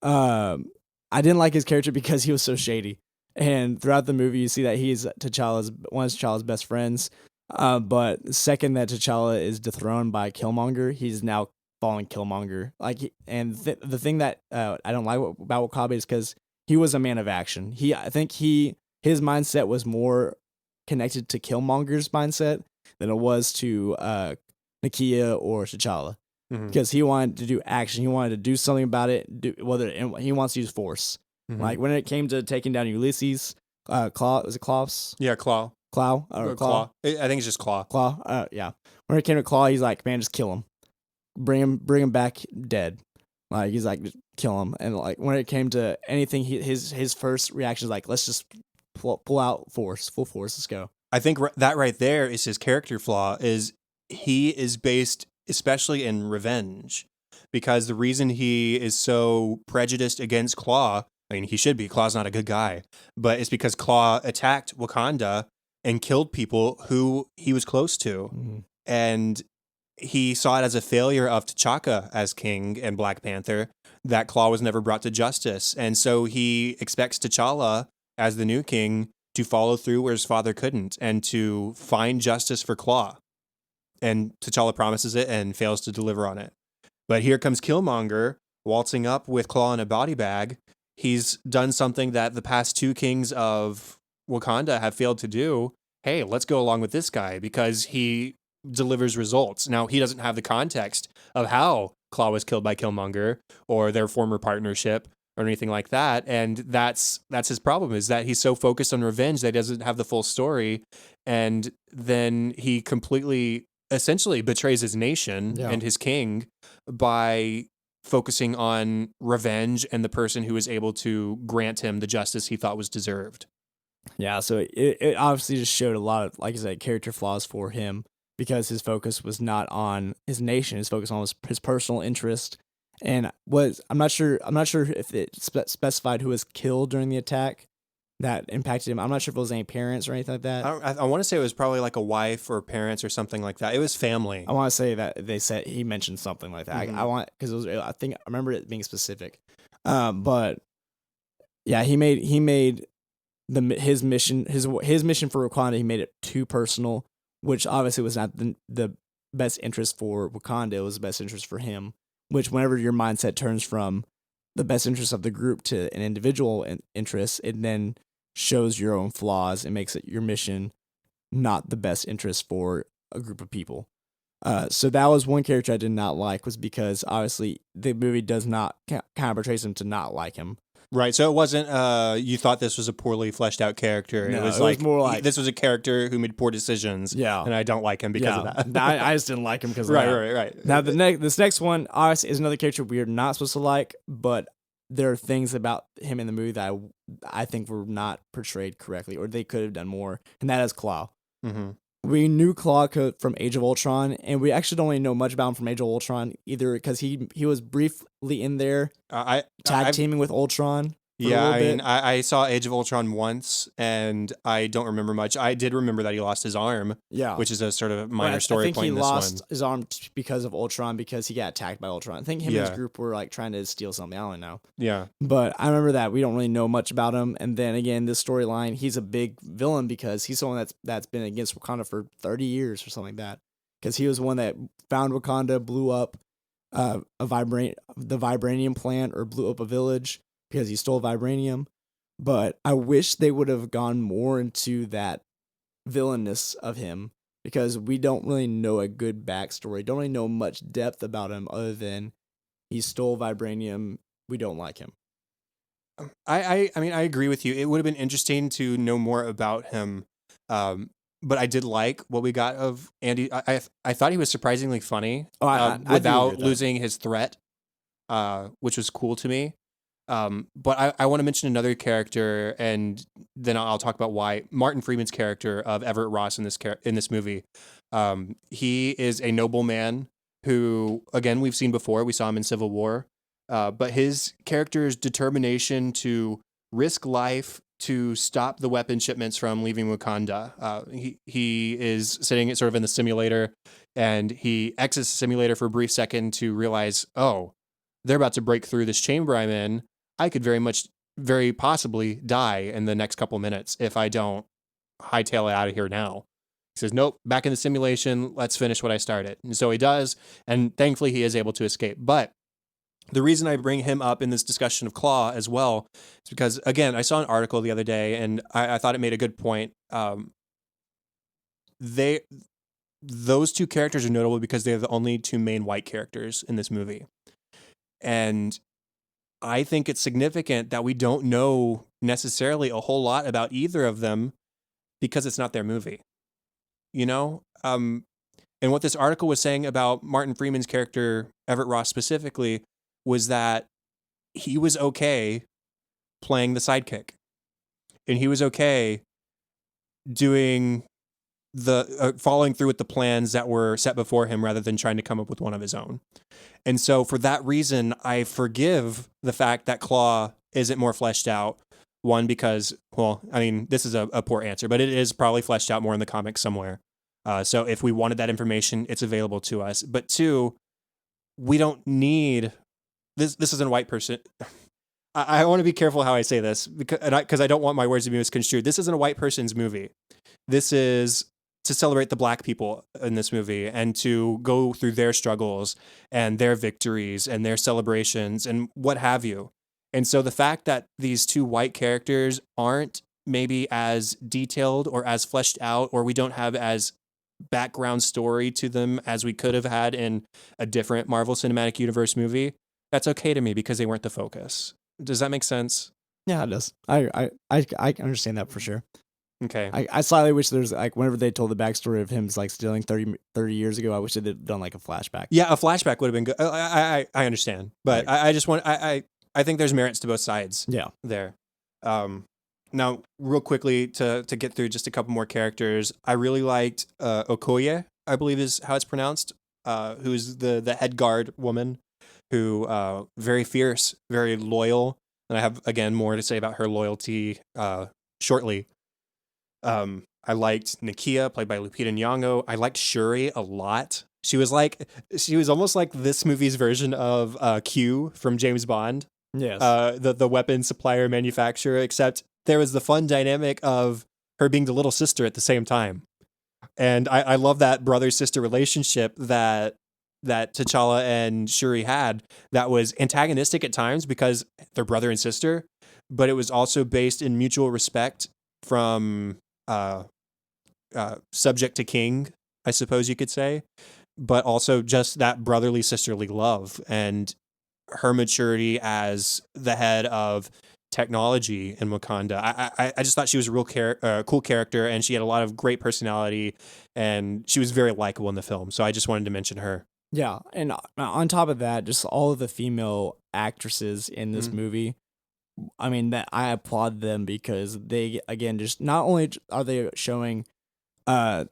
I didn't like his character because he was so shady. And throughout the movie, you see that he's one of T'Challa's best friends. But the second that T'Challa is dethroned by Killmonger, he's now following Killmonger. And the thing that I don't like about Wakabe is because he was a man of action. I think his mindset was more connected to Killmonger's mindset than it was to Nakia or T'Challa. Because he wanted to do action, he wanted to do something about it. He wants to use force. Like when it came to taking down Ulysses, was it Klaus?
Yeah, Claw.
Claw or Claw?
I think it's just Claw.
Claw. Yeah. When it came to Claw, he's like, man, just kill him. Bring him back dead. Like he's like, just kill him. And like when it came to anything, his first reaction is like, let's just pull out full force. Let's go.
I think that right there is his character flaw. Is he is based especially in revenge, because the reason he is so prejudiced against Claw, I mean, he should be. Claw's not a good guy, but it's because Claw attacked Wakanda and killed people who he was close to. And he saw it as a failure of T'Chaka as king and Black Panther, that Claw was never brought to justice. And so he expects T'Challa as the new king to follow through where his father couldn't and to find justice for Claw. And T'Challa promises it and fails to deliver on it. But here comes Killmonger waltzing up with Claw in a body bag. He's done something that the past two kings of Wakanda have failed to do. Hey, let's go along with this guy because he delivers results. Now, he doesn't have the context of how Claw was killed by Killmonger or their former partnership or anything like that. And that's his problem, is that he's so focused on revenge that he doesn't have the full story. And then he completely essentially betrays his nation and his king by focusing on revenge and the person who was able to grant him the justice he thought was deserved.
Yeah, so it obviously just showed a lot of, like I said, character flaws for him because his focus was not on his nation. His focus on his personal interest, and I'm not sure if it specified who was killed during the attack that impacted him. I'm not sure if it was any parents or anything like that.
I want to say it was probably like a wife or parents or something like that. It was family.
I want to say that they said he mentioned something like that.
Mm-hmm.
I want, because I remember it being specific. But yeah, he made his mission for Wakanda. He made it too personal, which obviously was not the best interest for Wakanda. It was the best interest for him. Which, whenever your mindset turns from the best interest of the group to an individual interest, it then shows your own flaws and makes it your mission not the best interest for a group of people. So that was one character I did not like, was because obviously the movie does not kind of portrays him to not like him.
Right. So it wasn't, you thought this was a poorly fleshed out character.
No,
it was
more like
this was a character who made poor decisions.
Yeah.
And I don't like him because of that.
I just didn't like him because of that.
Right.
Now, this next one obviously is another character we're not supposed to like, but there are things about him in the movie that I think were not portrayed correctly, or they could have done more, and that is Claw.
Mm-hmm.
We knew Claw from Age of Ultron, and we actually don't really know much about him from Age of Ultron either, because he was briefly in there tag teaming with Ultron.
Yeah, I mean, I saw Age of Ultron once, and I don't remember much. I did remember that he lost his arm, which is a sort of minor story point in this one. I think he lost
his arm because of Ultron, because he got attacked by Ultron. I think him and his group were like trying to steal something. I don't know.
Yeah.
But I remember that we don't really know much about him. And then again, this storyline, he's a big villain because he's someone that's been against Wakanda for 30 years or something like that. Because he was the one that found Wakanda, blew up the vibranium plant, or blew up a village because he stole vibranium. But I wish they would have gone more into that villainous of him, because we don't really know a good backstory. Don't really know much depth about him other than he stole vibranium. We don't like him.
I mean, I agree with you. It would have been interesting to know more about him. But I did like what we got of Andy. I thought he was surprisingly funny without losing his threat, which was cool to me. But I want to mention another character, and then I'll talk about why. Martin Freeman's character of Everett Ross in this movie. He is a nobleman who, again, we've seen before. We saw him in Civil War. But his character's determination to risk life to stop the weapon shipments from leaving Wakanda. He is sitting sort of in the simulator, and he exits the simulator for a brief second to realize, oh, they're about to break through this chamber I'm in. I could very possibly die in the next couple minutes if I don't hightail it out of here now. He says, nope, back in the simulation, let's finish what I started. And so he does, and thankfully he is able to escape. But the reason I bring him up in this discussion of Claw as well is because, again, I saw an article the other day, and I thought it made a good point. Those two characters are notable because they're the only two main white characters in this movie. And I think it's significant that we don't know necessarily a whole lot about either of them because it's not their movie. You know? And what this article was saying about Martin Freeman's character, Everett Ross specifically, was that he was okay playing the sidekick. And he was okay doing following through with the plans that were set before him rather than trying to come up with one of his own. And so for that reason, I forgive the fact that Claw isn't more fleshed out. One, because, well, I mean, this is a poor answer, but it is probably fleshed out more in the comics somewhere. So if we wanted that information, it's available to us. But two, we don't need this. This isn't a white person. I want to be careful how I say this because I don't want my words to be misconstrued. This isn't a white person's movie. This is to celebrate the black people in this movie and to go through their struggles and their victories and their celebrations and what have you. And so the fact that these two white characters aren't maybe as detailed or as fleshed out, or we don't have as background story to them as we could have had in a different Marvel Cinematic Universe movie, that's okay to me because they weren't the focus. Does that make sense?
Yeah, it does. I understand that for sure.
Okay.
I slightly wish there's like whenever they told the backstory of him like stealing 30 years ago, I wish they'd done like a flashback.
Yeah, a flashback would have been good. I understand, but right. I just want I think there's merits to both sides.
Yeah.
There. Now, real quickly to get through just a couple more characters, I really liked Okoye, I believe is how it's pronounced, who's the head guard woman, who very fierce, very loyal, and I have again more to say about her loyalty shortly. I liked Nakia, played by Lupita Nyong'o. I liked Shuri a lot. She was almost like this movie's version of Q from James Bond.
Yes.
The weapon supplier manufacturer, except there was the fun dynamic of her being the little sister at the same time. And I love that brother-sister relationship that T'Challa and Shuri had, that was antagonistic at times because they're brother and sister, but it was also based in mutual respect from subject to king, I suppose you could say, but also just that brotherly sisterly love and her maturity as the head of technology in Wakanda. I just thought she was a real cool character, and she had a lot of great personality, and she was very likable in the film. So I just wanted to mention her.
Yeah, and on top of that, just all of the female actresses in this movie, I mean, that I applaud them because they, again, just not only are they showing the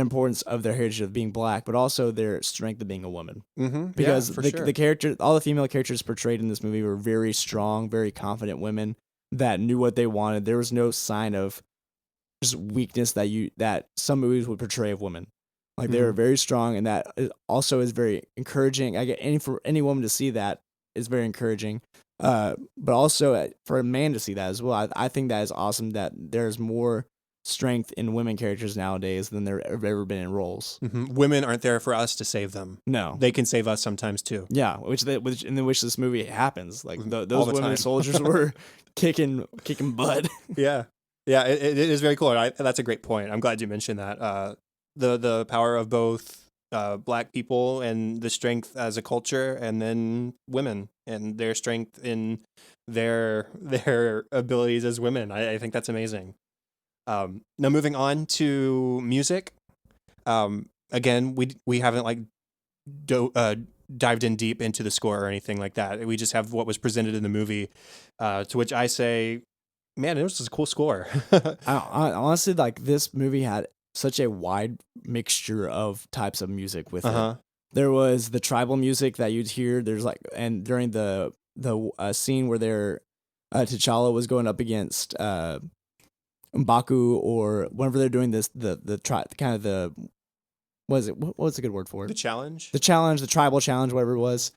importance of their heritage of being black, but also their strength of being a woman.
Mm-hmm.
Because
the
character, all the female characters portrayed in this movie were very strong, very confident women that knew what they wanted. There was no sign of just weakness that some movies would portray of women. Like they were very strong, and that also is very encouraging. For any woman to see that is very encouraging. But also for a man to see that as well, I think that is awesome that there's more strength in women characters nowadays than there have ever been in roles.
Mm-hmm. Women aren't there for us to save them.
No,
they can save us sometimes too.
Yeah, which this movie happens. Like those women soldiers were kicking butt.
Yeah, it is very cool. That's a great point. I'm glad you mentioned that. The power of both black people and the strength as a culture, and then women and their strength in their abilities as women. I think that's amazing. Now moving on to music. Again, we haven't like dived in deep into the score or anything like that. We just have what was presented in the movie, to which I say, man, it was just a cool score.
I honestly, like, this movie had such a wide mixture of types of music with it. There was the tribal music that you'd hear. There's like, and during the scene where T'Challa was going up against M'Baku, or whenever they're doing this, what's a good word for it?
The challenge,
the tribal challenge, whatever it was.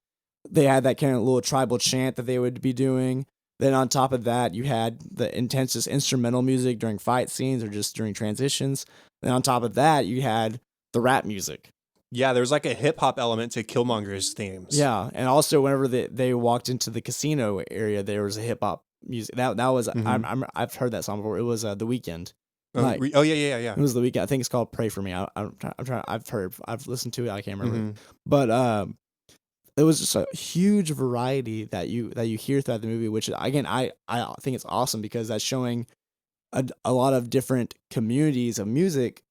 They had that kind of little tribal chant that they would be doing. Then on top of that, you had the intensest instrumental music during fight scenes or just during transitions. And on top of that, you had the rap music.
Yeah, there was like a hip hop element to Killmonger's themes.
Yeah, and also whenever they walked into the casino area, there was a hip hop music. That was I've heard that song before. It was The Weeknd. Like
Oh yeah, yeah, yeah.
it was The Weeknd. I think it's called "Pray for Me." I'm trying. I've listened to it. I can't remember.
Mhm.
But it was just a huge variety that you hear throughout the movie, which again I think it's awesome because that's showing a lot of different communities of music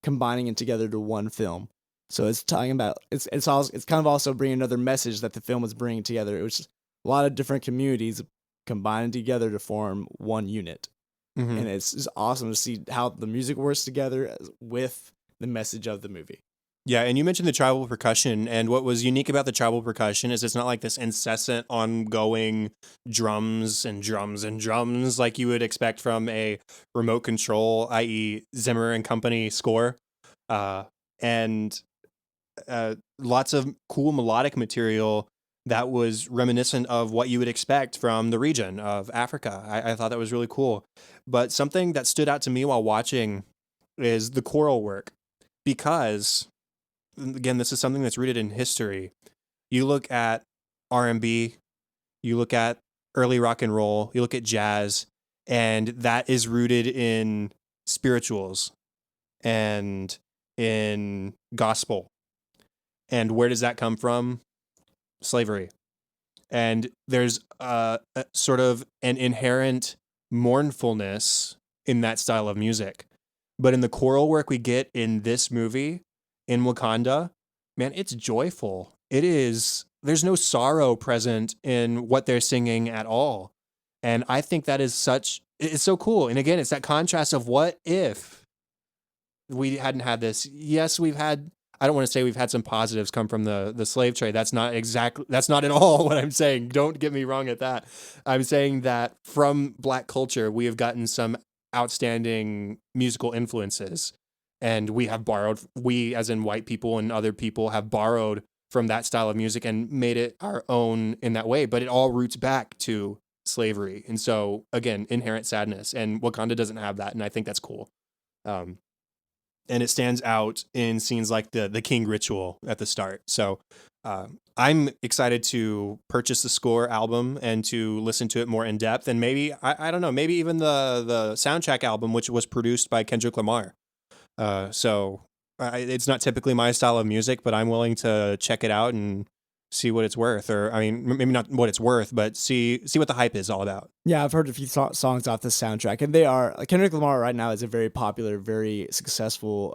combining it together to one film. So it's talking about it's kind of also bringing another message that the film was bringing together. It was just a lot of different communities combining together to form one unit,
Mhm.
and it's just awesome to see how the music works together with the message of the movie.
Yeah, and you mentioned the tribal percussion, and what was unique about the tribal percussion is it's not like this incessant, ongoing drums and drums and drums like you would expect from a remote control, i.e., Zimmer and Company score, uh, and lots of cool melodic material that was reminiscent of what you would expect from the region of Africa. I thought that was really cool, but something that stood out to me while watching is the choral work because again, this is something that's rooted in history. You look at R&B, you look at early rock and roll, you look at jazz, and that is rooted in spirituals and in gospel. And where does that come from? Slavery. And there's a sort of an inherent mournfulness in that style of music. But in the choral work we get in this movie, in Wakanda, man, it's joyful. It is, there's no sorrow present in what they're singing at all. And I think that is it's so cool. And again, it's that contrast of what if we hadn't had this. Yes, I don't want to say we've had some positives come from the slave trade. That's not at all what I'm saying. Don't get me wrong at that. I'm saying that from Black culture, we have gotten some outstanding musical influences. And we as in white people and other people have borrowed from that style of music and made it our own in that way. But it all roots back to slavery. And so again, inherent sadness. And Wakanda doesn't have that. And I think that's cool. Um, and it stands out in scenes like the King ritual at the start. So I'm excited to purchase the score album and to listen to it more in depth, and maybe I don't know, maybe even the soundtrack album, which was produced by Kendrick Lamar. It's not typically my style of music, but I'm willing to check it out and see what it's worth, or I mean, maybe not what it's worth, but see what the hype is all about.
Yeah, I've heard a few songs off this soundtrack, and they are Kendrick Lamar right now is a very popular, very successful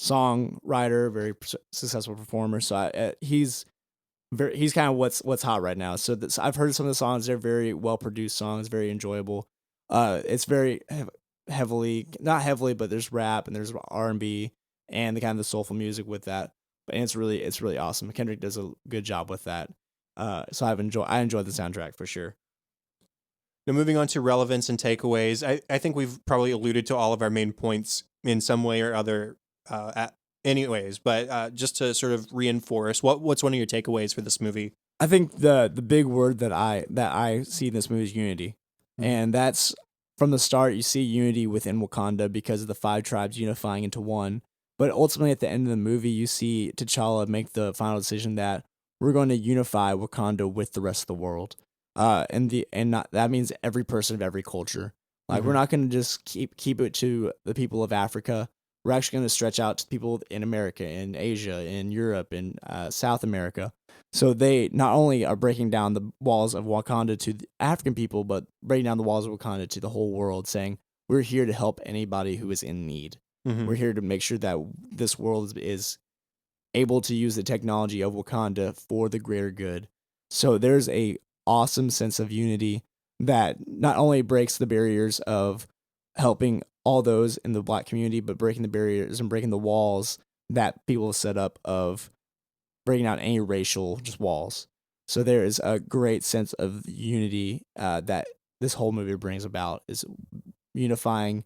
songwriter, very successful performer. So he's kind of what's hot right now. So I've heard some of the songs; they're very well produced songs, very enjoyable. It's very heavily, not heavily, but there's rap and there's R&B and the kind of the soulful music with that. But it's really awesome. Kendrick does a good job with that. So I enjoyed the soundtrack for sure.
Now, moving on to relevance and takeaways, I think we've probably alluded to all of our main points in some way or other, anyways. But just to sort of reinforce, what's one of your takeaways for this movie?
I think the big word that I see in this movie is unity, and that's from the start. You see unity within Wakanda because of the 5 tribes unifying into one. But ultimately, at the end of the movie, you see T'Challa make the final decision that we're going to unify Wakanda with the rest of the world. That means every person of every culture. Like we're not going to just keep it to the people of Africa. We're actually going to stretch out to people in America, in Asia, in Europe, in South America. So they not only are breaking down the walls of Wakanda to the African people, but breaking down the walls of Wakanda to the whole world, saying we're here to help anybody who is in need.
Mm-hmm.
We're here to make sure that this world is able to use the technology of Wakanda for the greater good. So there's a awesome sense of unity that not only breaks the barriers of helping all those in the Black community, but breaking the barriers and breaking the walls that people have set up of breaking down any racial just walls. So there is a great sense of unity that this whole movie brings about, is unifying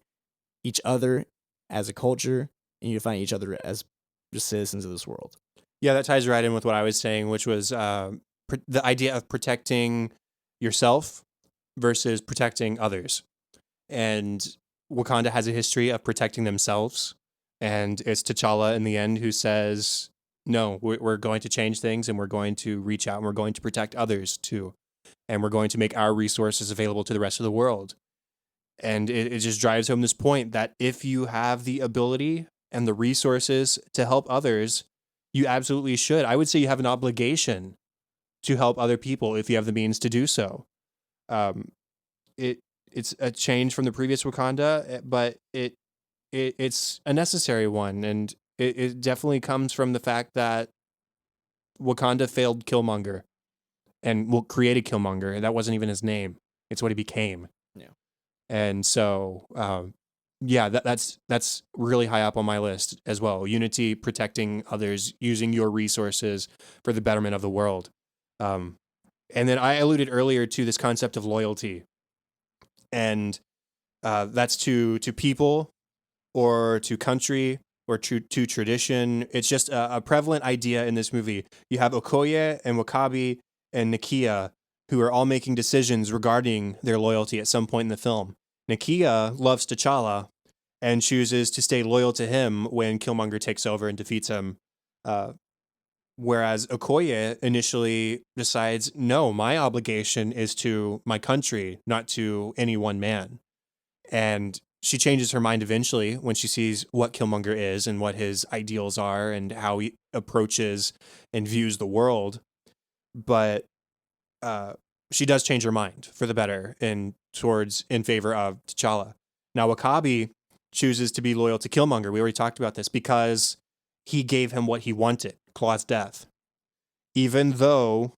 each other as a culture and unifying each other as just citizens of this world.
Yeah, that ties right in with what I was saying, which was the idea of protecting yourself versus protecting others. And Wakanda has a history of protecting themselves And it's T'Challa in the end who says, no, we're going to change things, and we're going to reach out, and we're going to protect others too. And we're going to make our resources available to the rest of the world. And it just drives home this point that if you have the ability and the resources to help others, you absolutely should. I would say you have an obligation to help other people if you have the means to do so. Um, it's a change from the previous Wakanda, but it's a necessary one, and it definitely comes from the fact that Wakanda failed Killmonger and created Killmonger. That wasn't even his name; it's what he became.
Yeah.
And so, yeah, that's really high up on my list as well. Unity, protecting others, using your resources for the betterment of the world. Um, and then I alluded earlier to this concept of loyalty, and that's to people or to country or to tradition. It's just a prevalent idea in this movie. You have Okoye and Wakabi and Nakia, who are all making decisions regarding their loyalty at some point in the film. Nakia loves T'Challa and chooses to stay loyal to him when Killmonger takes over and defeats him. Uh, whereas Okoye initially decides, no, my obligation is to my country, not to any one man. And she changes her mind eventually when she sees what Killmonger is and what his ideals are and how he approaches and views the world. But she does change her mind for the better and in favor of T'Challa. Now Wakabi chooses to be loyal to Killmonger. We already talked about this because he gave him what he wanted, Claw's death. Even though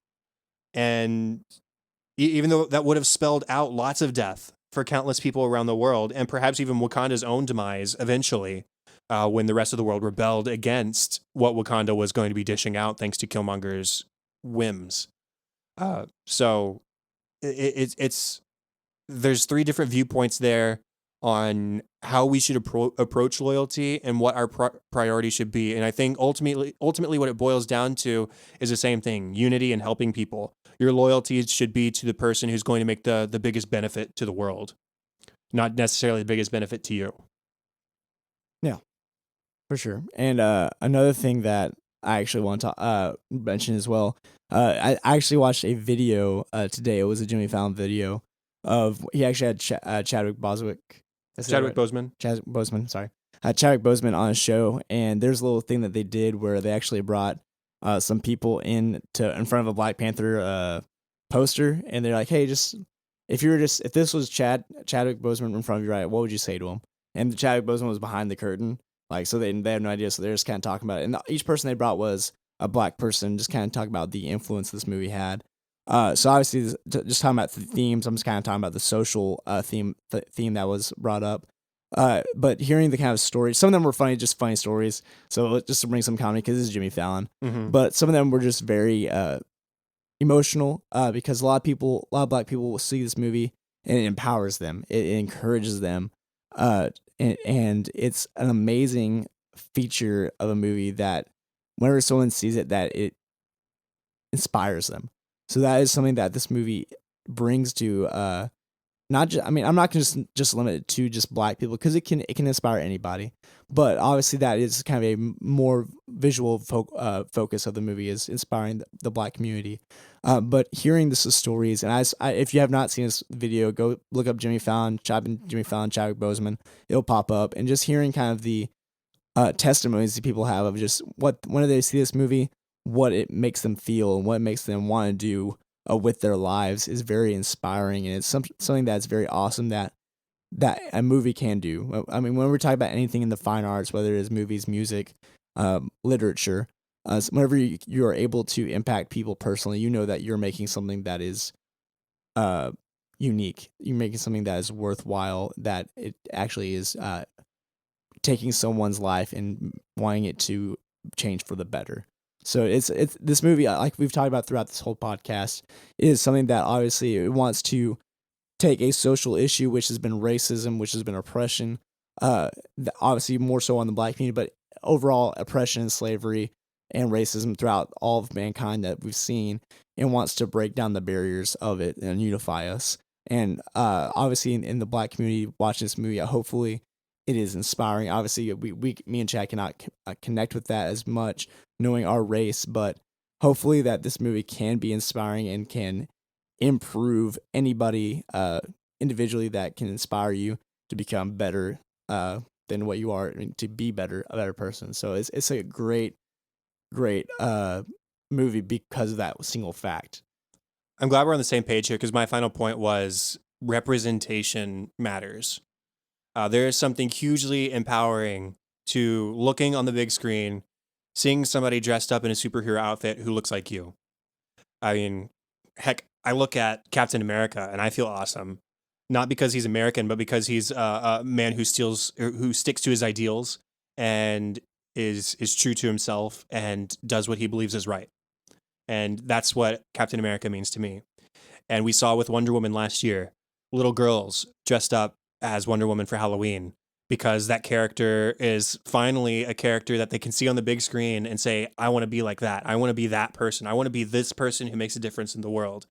that would have spelled out lots of death for countless people around the world, and perhaps even Wakanda's own demise eventually, when the rest of the world rebelled against what Wakanda was going to be dishing out thanks to Killmonger's whims. So it's there's three different viewpoints there on how we should approach loyalty and what our priority should be. And I think ultimately what it boils down to is the same thing: unity and helping people. Your loyalty should be to the person who's going to make the biggest benefit to the world, not necessarily the biggest benefit to you.
Yeah, for sure. And another thing that I actually want to mention as well, I actually watched a video today. It was a Jimmy Fallon video of he actually had Chadwick Boswick.
Chadwick Boseman.
Chadwick Boseman, sorry. Chadwick Boseman on a show, and there's a little thing that they did where they actually brought some people in front of a Black Panther poster, and they're like, "Hey, if this was Chadwick Boseman in front of you, right? What would you say to him?" And Chadwick Boseman was behind the curtain, like, so they have no idea, so they're just kind of talking about it. And each person they brought was a Black person, just kind of talking about the influence this movie had. So obviously, just talking about the themes, I'm just kind of talking about the social theme that was brought up. But hearing the kind of stories, some of them were funny, just funny stories. So just to bring some comedy, because this is Jimmy Fallon.
Mm-hmm.
But some of them were just very emotional, because a lot of Black people will see this movie and it empowers them, it encourages them, and it's an amazing feature of a movie that whenever someone sees it, that it inspires them. So that is something that this movie brings to not just, I mean, I'm not going to just limit it to just Black people, because it can inspire anybody. But obviously that is kind of a more visual focus of the movie, is inspiring the Black community. But hearing the stories, and if you have not seen this video, go look up Jimmy Fallon, Jimmy Fallon, Chadwick Boseman. It'll pop up, and just hearing kind of the testimonies that people have of just when they see this movie, what it makes them feel and what makes them want to do with their lives is very inspiring, and it's something that's very awesome that a movie can do. I mean, when we're talking about anything in the fine arts, whether it is movies, music, literature, whenever you are able to impact people personally, you know that you're making something that is unique. You're making something that is worthwhile, that it actually is taking someone's life and wanting it to change for the better. So it's this movie, like we've talked about throughout this whole podcast, is something that obviously it wants to take a social issue, which has been racism, which has been oppression, obviously more so on the Black community, but overall oppression and slavery and racism throughout all of mankind that we've seen, and wants to break down the barriers of it and unify us. And obviously in the Black community watching this movie, hopefully it is inspiring. Obviously, me and Chad cannot connect with that as much, knowing our race, but hopefully that this movie can be inspiring and can improve anybody individually, that can inspire you to become better than what you are, and to be a better person. So it's a great movie because of that single fact.
I'm glad we're on the same page here because my final point was representation matters. There is something hugely empowering to looking on the big screen, seeing somebody dressed up in a superhero outfit who looks like you. I mean, heck, I look at Captain America and I feel awesome. Not because he's American, but because he's a man who sticks to his ideals and is true to himself and does what he believes is right. And that's what Captain America means to me. And we saw with Wonder Woman last year, little girls dressed up as Wonder Woman for Halloween because that character is finally a character that they can see on the big screen and say, I want to be like that. I want to be that person. I want to be this person who makes a difference in the world.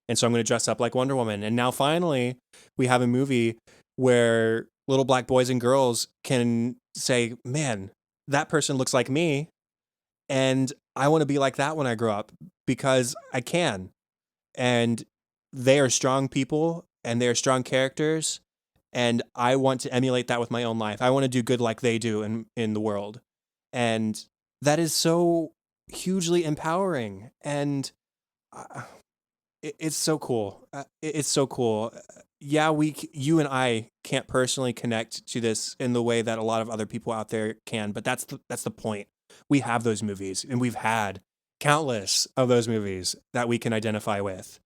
And so I'm going to dress up like Wonder Woman. And now finally, we have a movie where little black boys and girls can say, man, that person looks like me. And I want to be like that when I grow up because I can. And they are strong people and they are strong characters. And I want to emulate that with my own life. I want to do good like they do in the world. And that is so hugely empowering. And it's so cool. It's so cool. Yeah, you and I can't personally connect to this in the way that a lot of other people out there can, but that's the point. We have those movies, and we've had countless of those movies that we can identify with.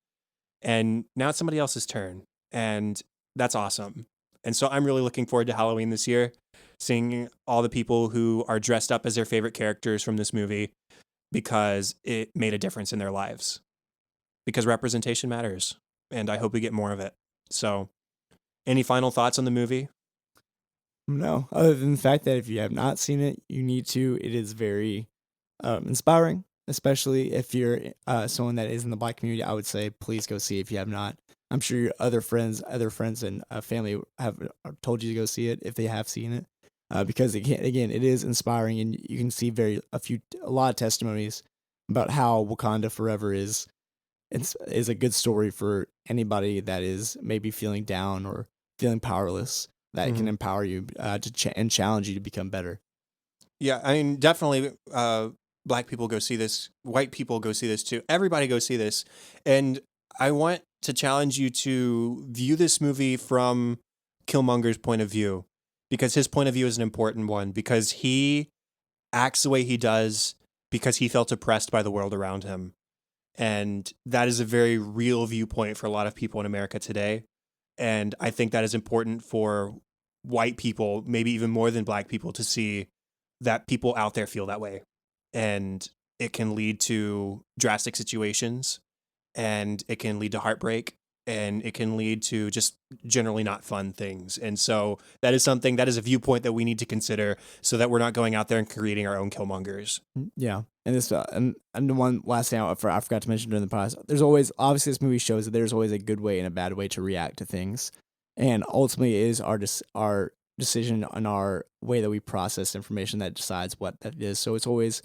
And now it's somebody else's turn, and that's awesome. And so I'm really looking forward to Halloween this year, seeing all the people who are dressed up as their favorite characters from this movie because it made a difference in their lives. Because representation matters, and I hope we get more of it. So, any final thoughts on the movie?
No, other than the fact that if you have not seen it, you need to. It is very inspiring, especially if you're someone that is in the Black community. I would say please go see it if you have not. I'm sure your other friends and family have told you to go see it if they have seen it, because again, it is inspiring, and you can see a lot of testimonies about how Wakanda Forever is a good story for anybody that is maybe feeling down or feeling powerless. That can empower you and challenge you to become better.
Yeah, I mean, definitely Black people go see this. White people go see this too. Everybody go see this. And I want to challenge you to view this movie from Killmonger's point of view, because his point of view is an important one, because he acts the way he does because he felt oppressed by the world around him. And that is a very real viewpoint for a lot of people in America today. And I think that is important for white people, maybe even more than Black people, to see that people out there feel that way. And it can lead to drastic situations, and it can lead to heartbreak, and it can lead to just generally not fun things. And so that is a viewpoint that we need to consider so that we're not going out there and creating our own Killmongers.
Yeah. And this and one last thing I forgot to mention during the podcast, there's always, obviously this movie shows that there's always a good way and a bad way to react to things. And ultimately it is our decision and our way that we process information that decides what that is. So it's always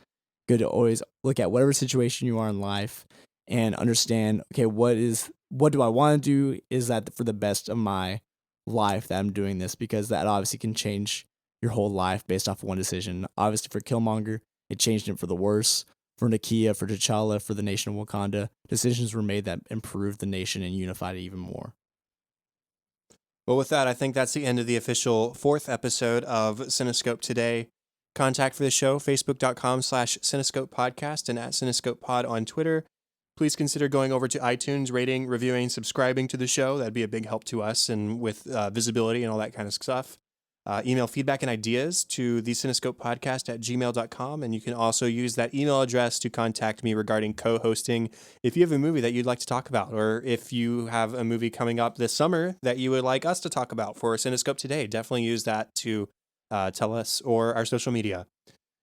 good to always look at whatever situation you are in life and understand, okay, what do I want to do? Is that for the best of my life that I'm doing this? Because that obviously can change your whole life based off of one decision. Obviously for Killmonger, it changed it for the worse. For Nakia, for T'Challa, for the nation of Wakanda, decisions were made that improved the nation and unified it even more.
Well, with that, I think that's the end of the official 4th episode of Cinescope Today. Contact for the show, facebook.com/Cinescope Podcast and @Cinescope Pod on Twitter. Please consider going over to iTunes, rating, reviewing, subscribing to the show. That'd be a big help to us and with visibility and all that kind of stuff. Email feedback and ideas to the Cinescope Podcast @gmail.com. And you can also use that email address to contact me regarding co-hosting if you have a movie that you'd like to talk about, or if you have a movie coming up this summer that you would like us to talk about for Cinescope Today. Definitely use that to tell us, or our social media.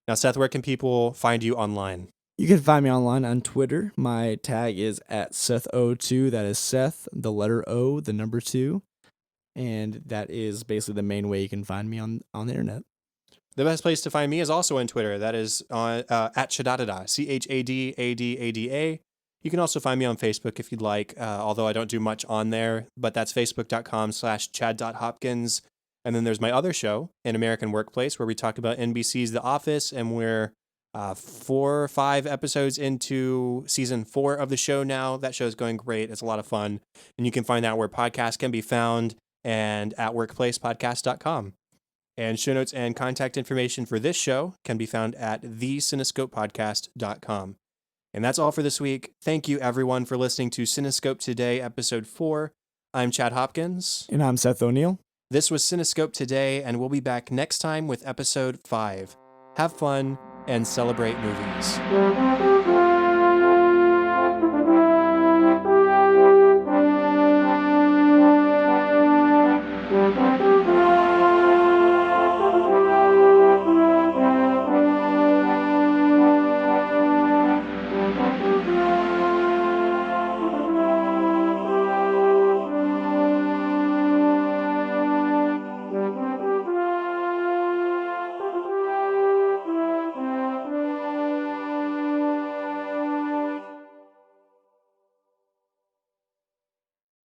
Now, Seth, where can people find you online?
You can find me online on Twitter. My tag is @Seth02. That is Seth, the letter O, the number 2. And that is basically the main way you can find me on the internet.
The best place to find me is also on Twitter. That is on at Chadadada, ChadAdada. You can also find me on Facebook if you'd like, although I don't do much on there, but that's facebook.com/chad.hopkins. And then there's my other show, An American Workplace, where we talk about NBC's The Office, and we're 4 or 5 episodes into season 4 of the show now. That show's going great. It's a lot of fun. And you can find out where podcasts can be found and at workplacepodcast.com. And show notes and contact information for this show can be found at thecinescopepodcast.com. And that's all for this week. Thank you, everyone, for listening to Cinescope Today, Episode 4. I'm Chad Hopkins.
And I'm Seth O'Neill.
This was Cinescope Today, and we'll be back next time with Episode 5. Have fun and celebrate movies.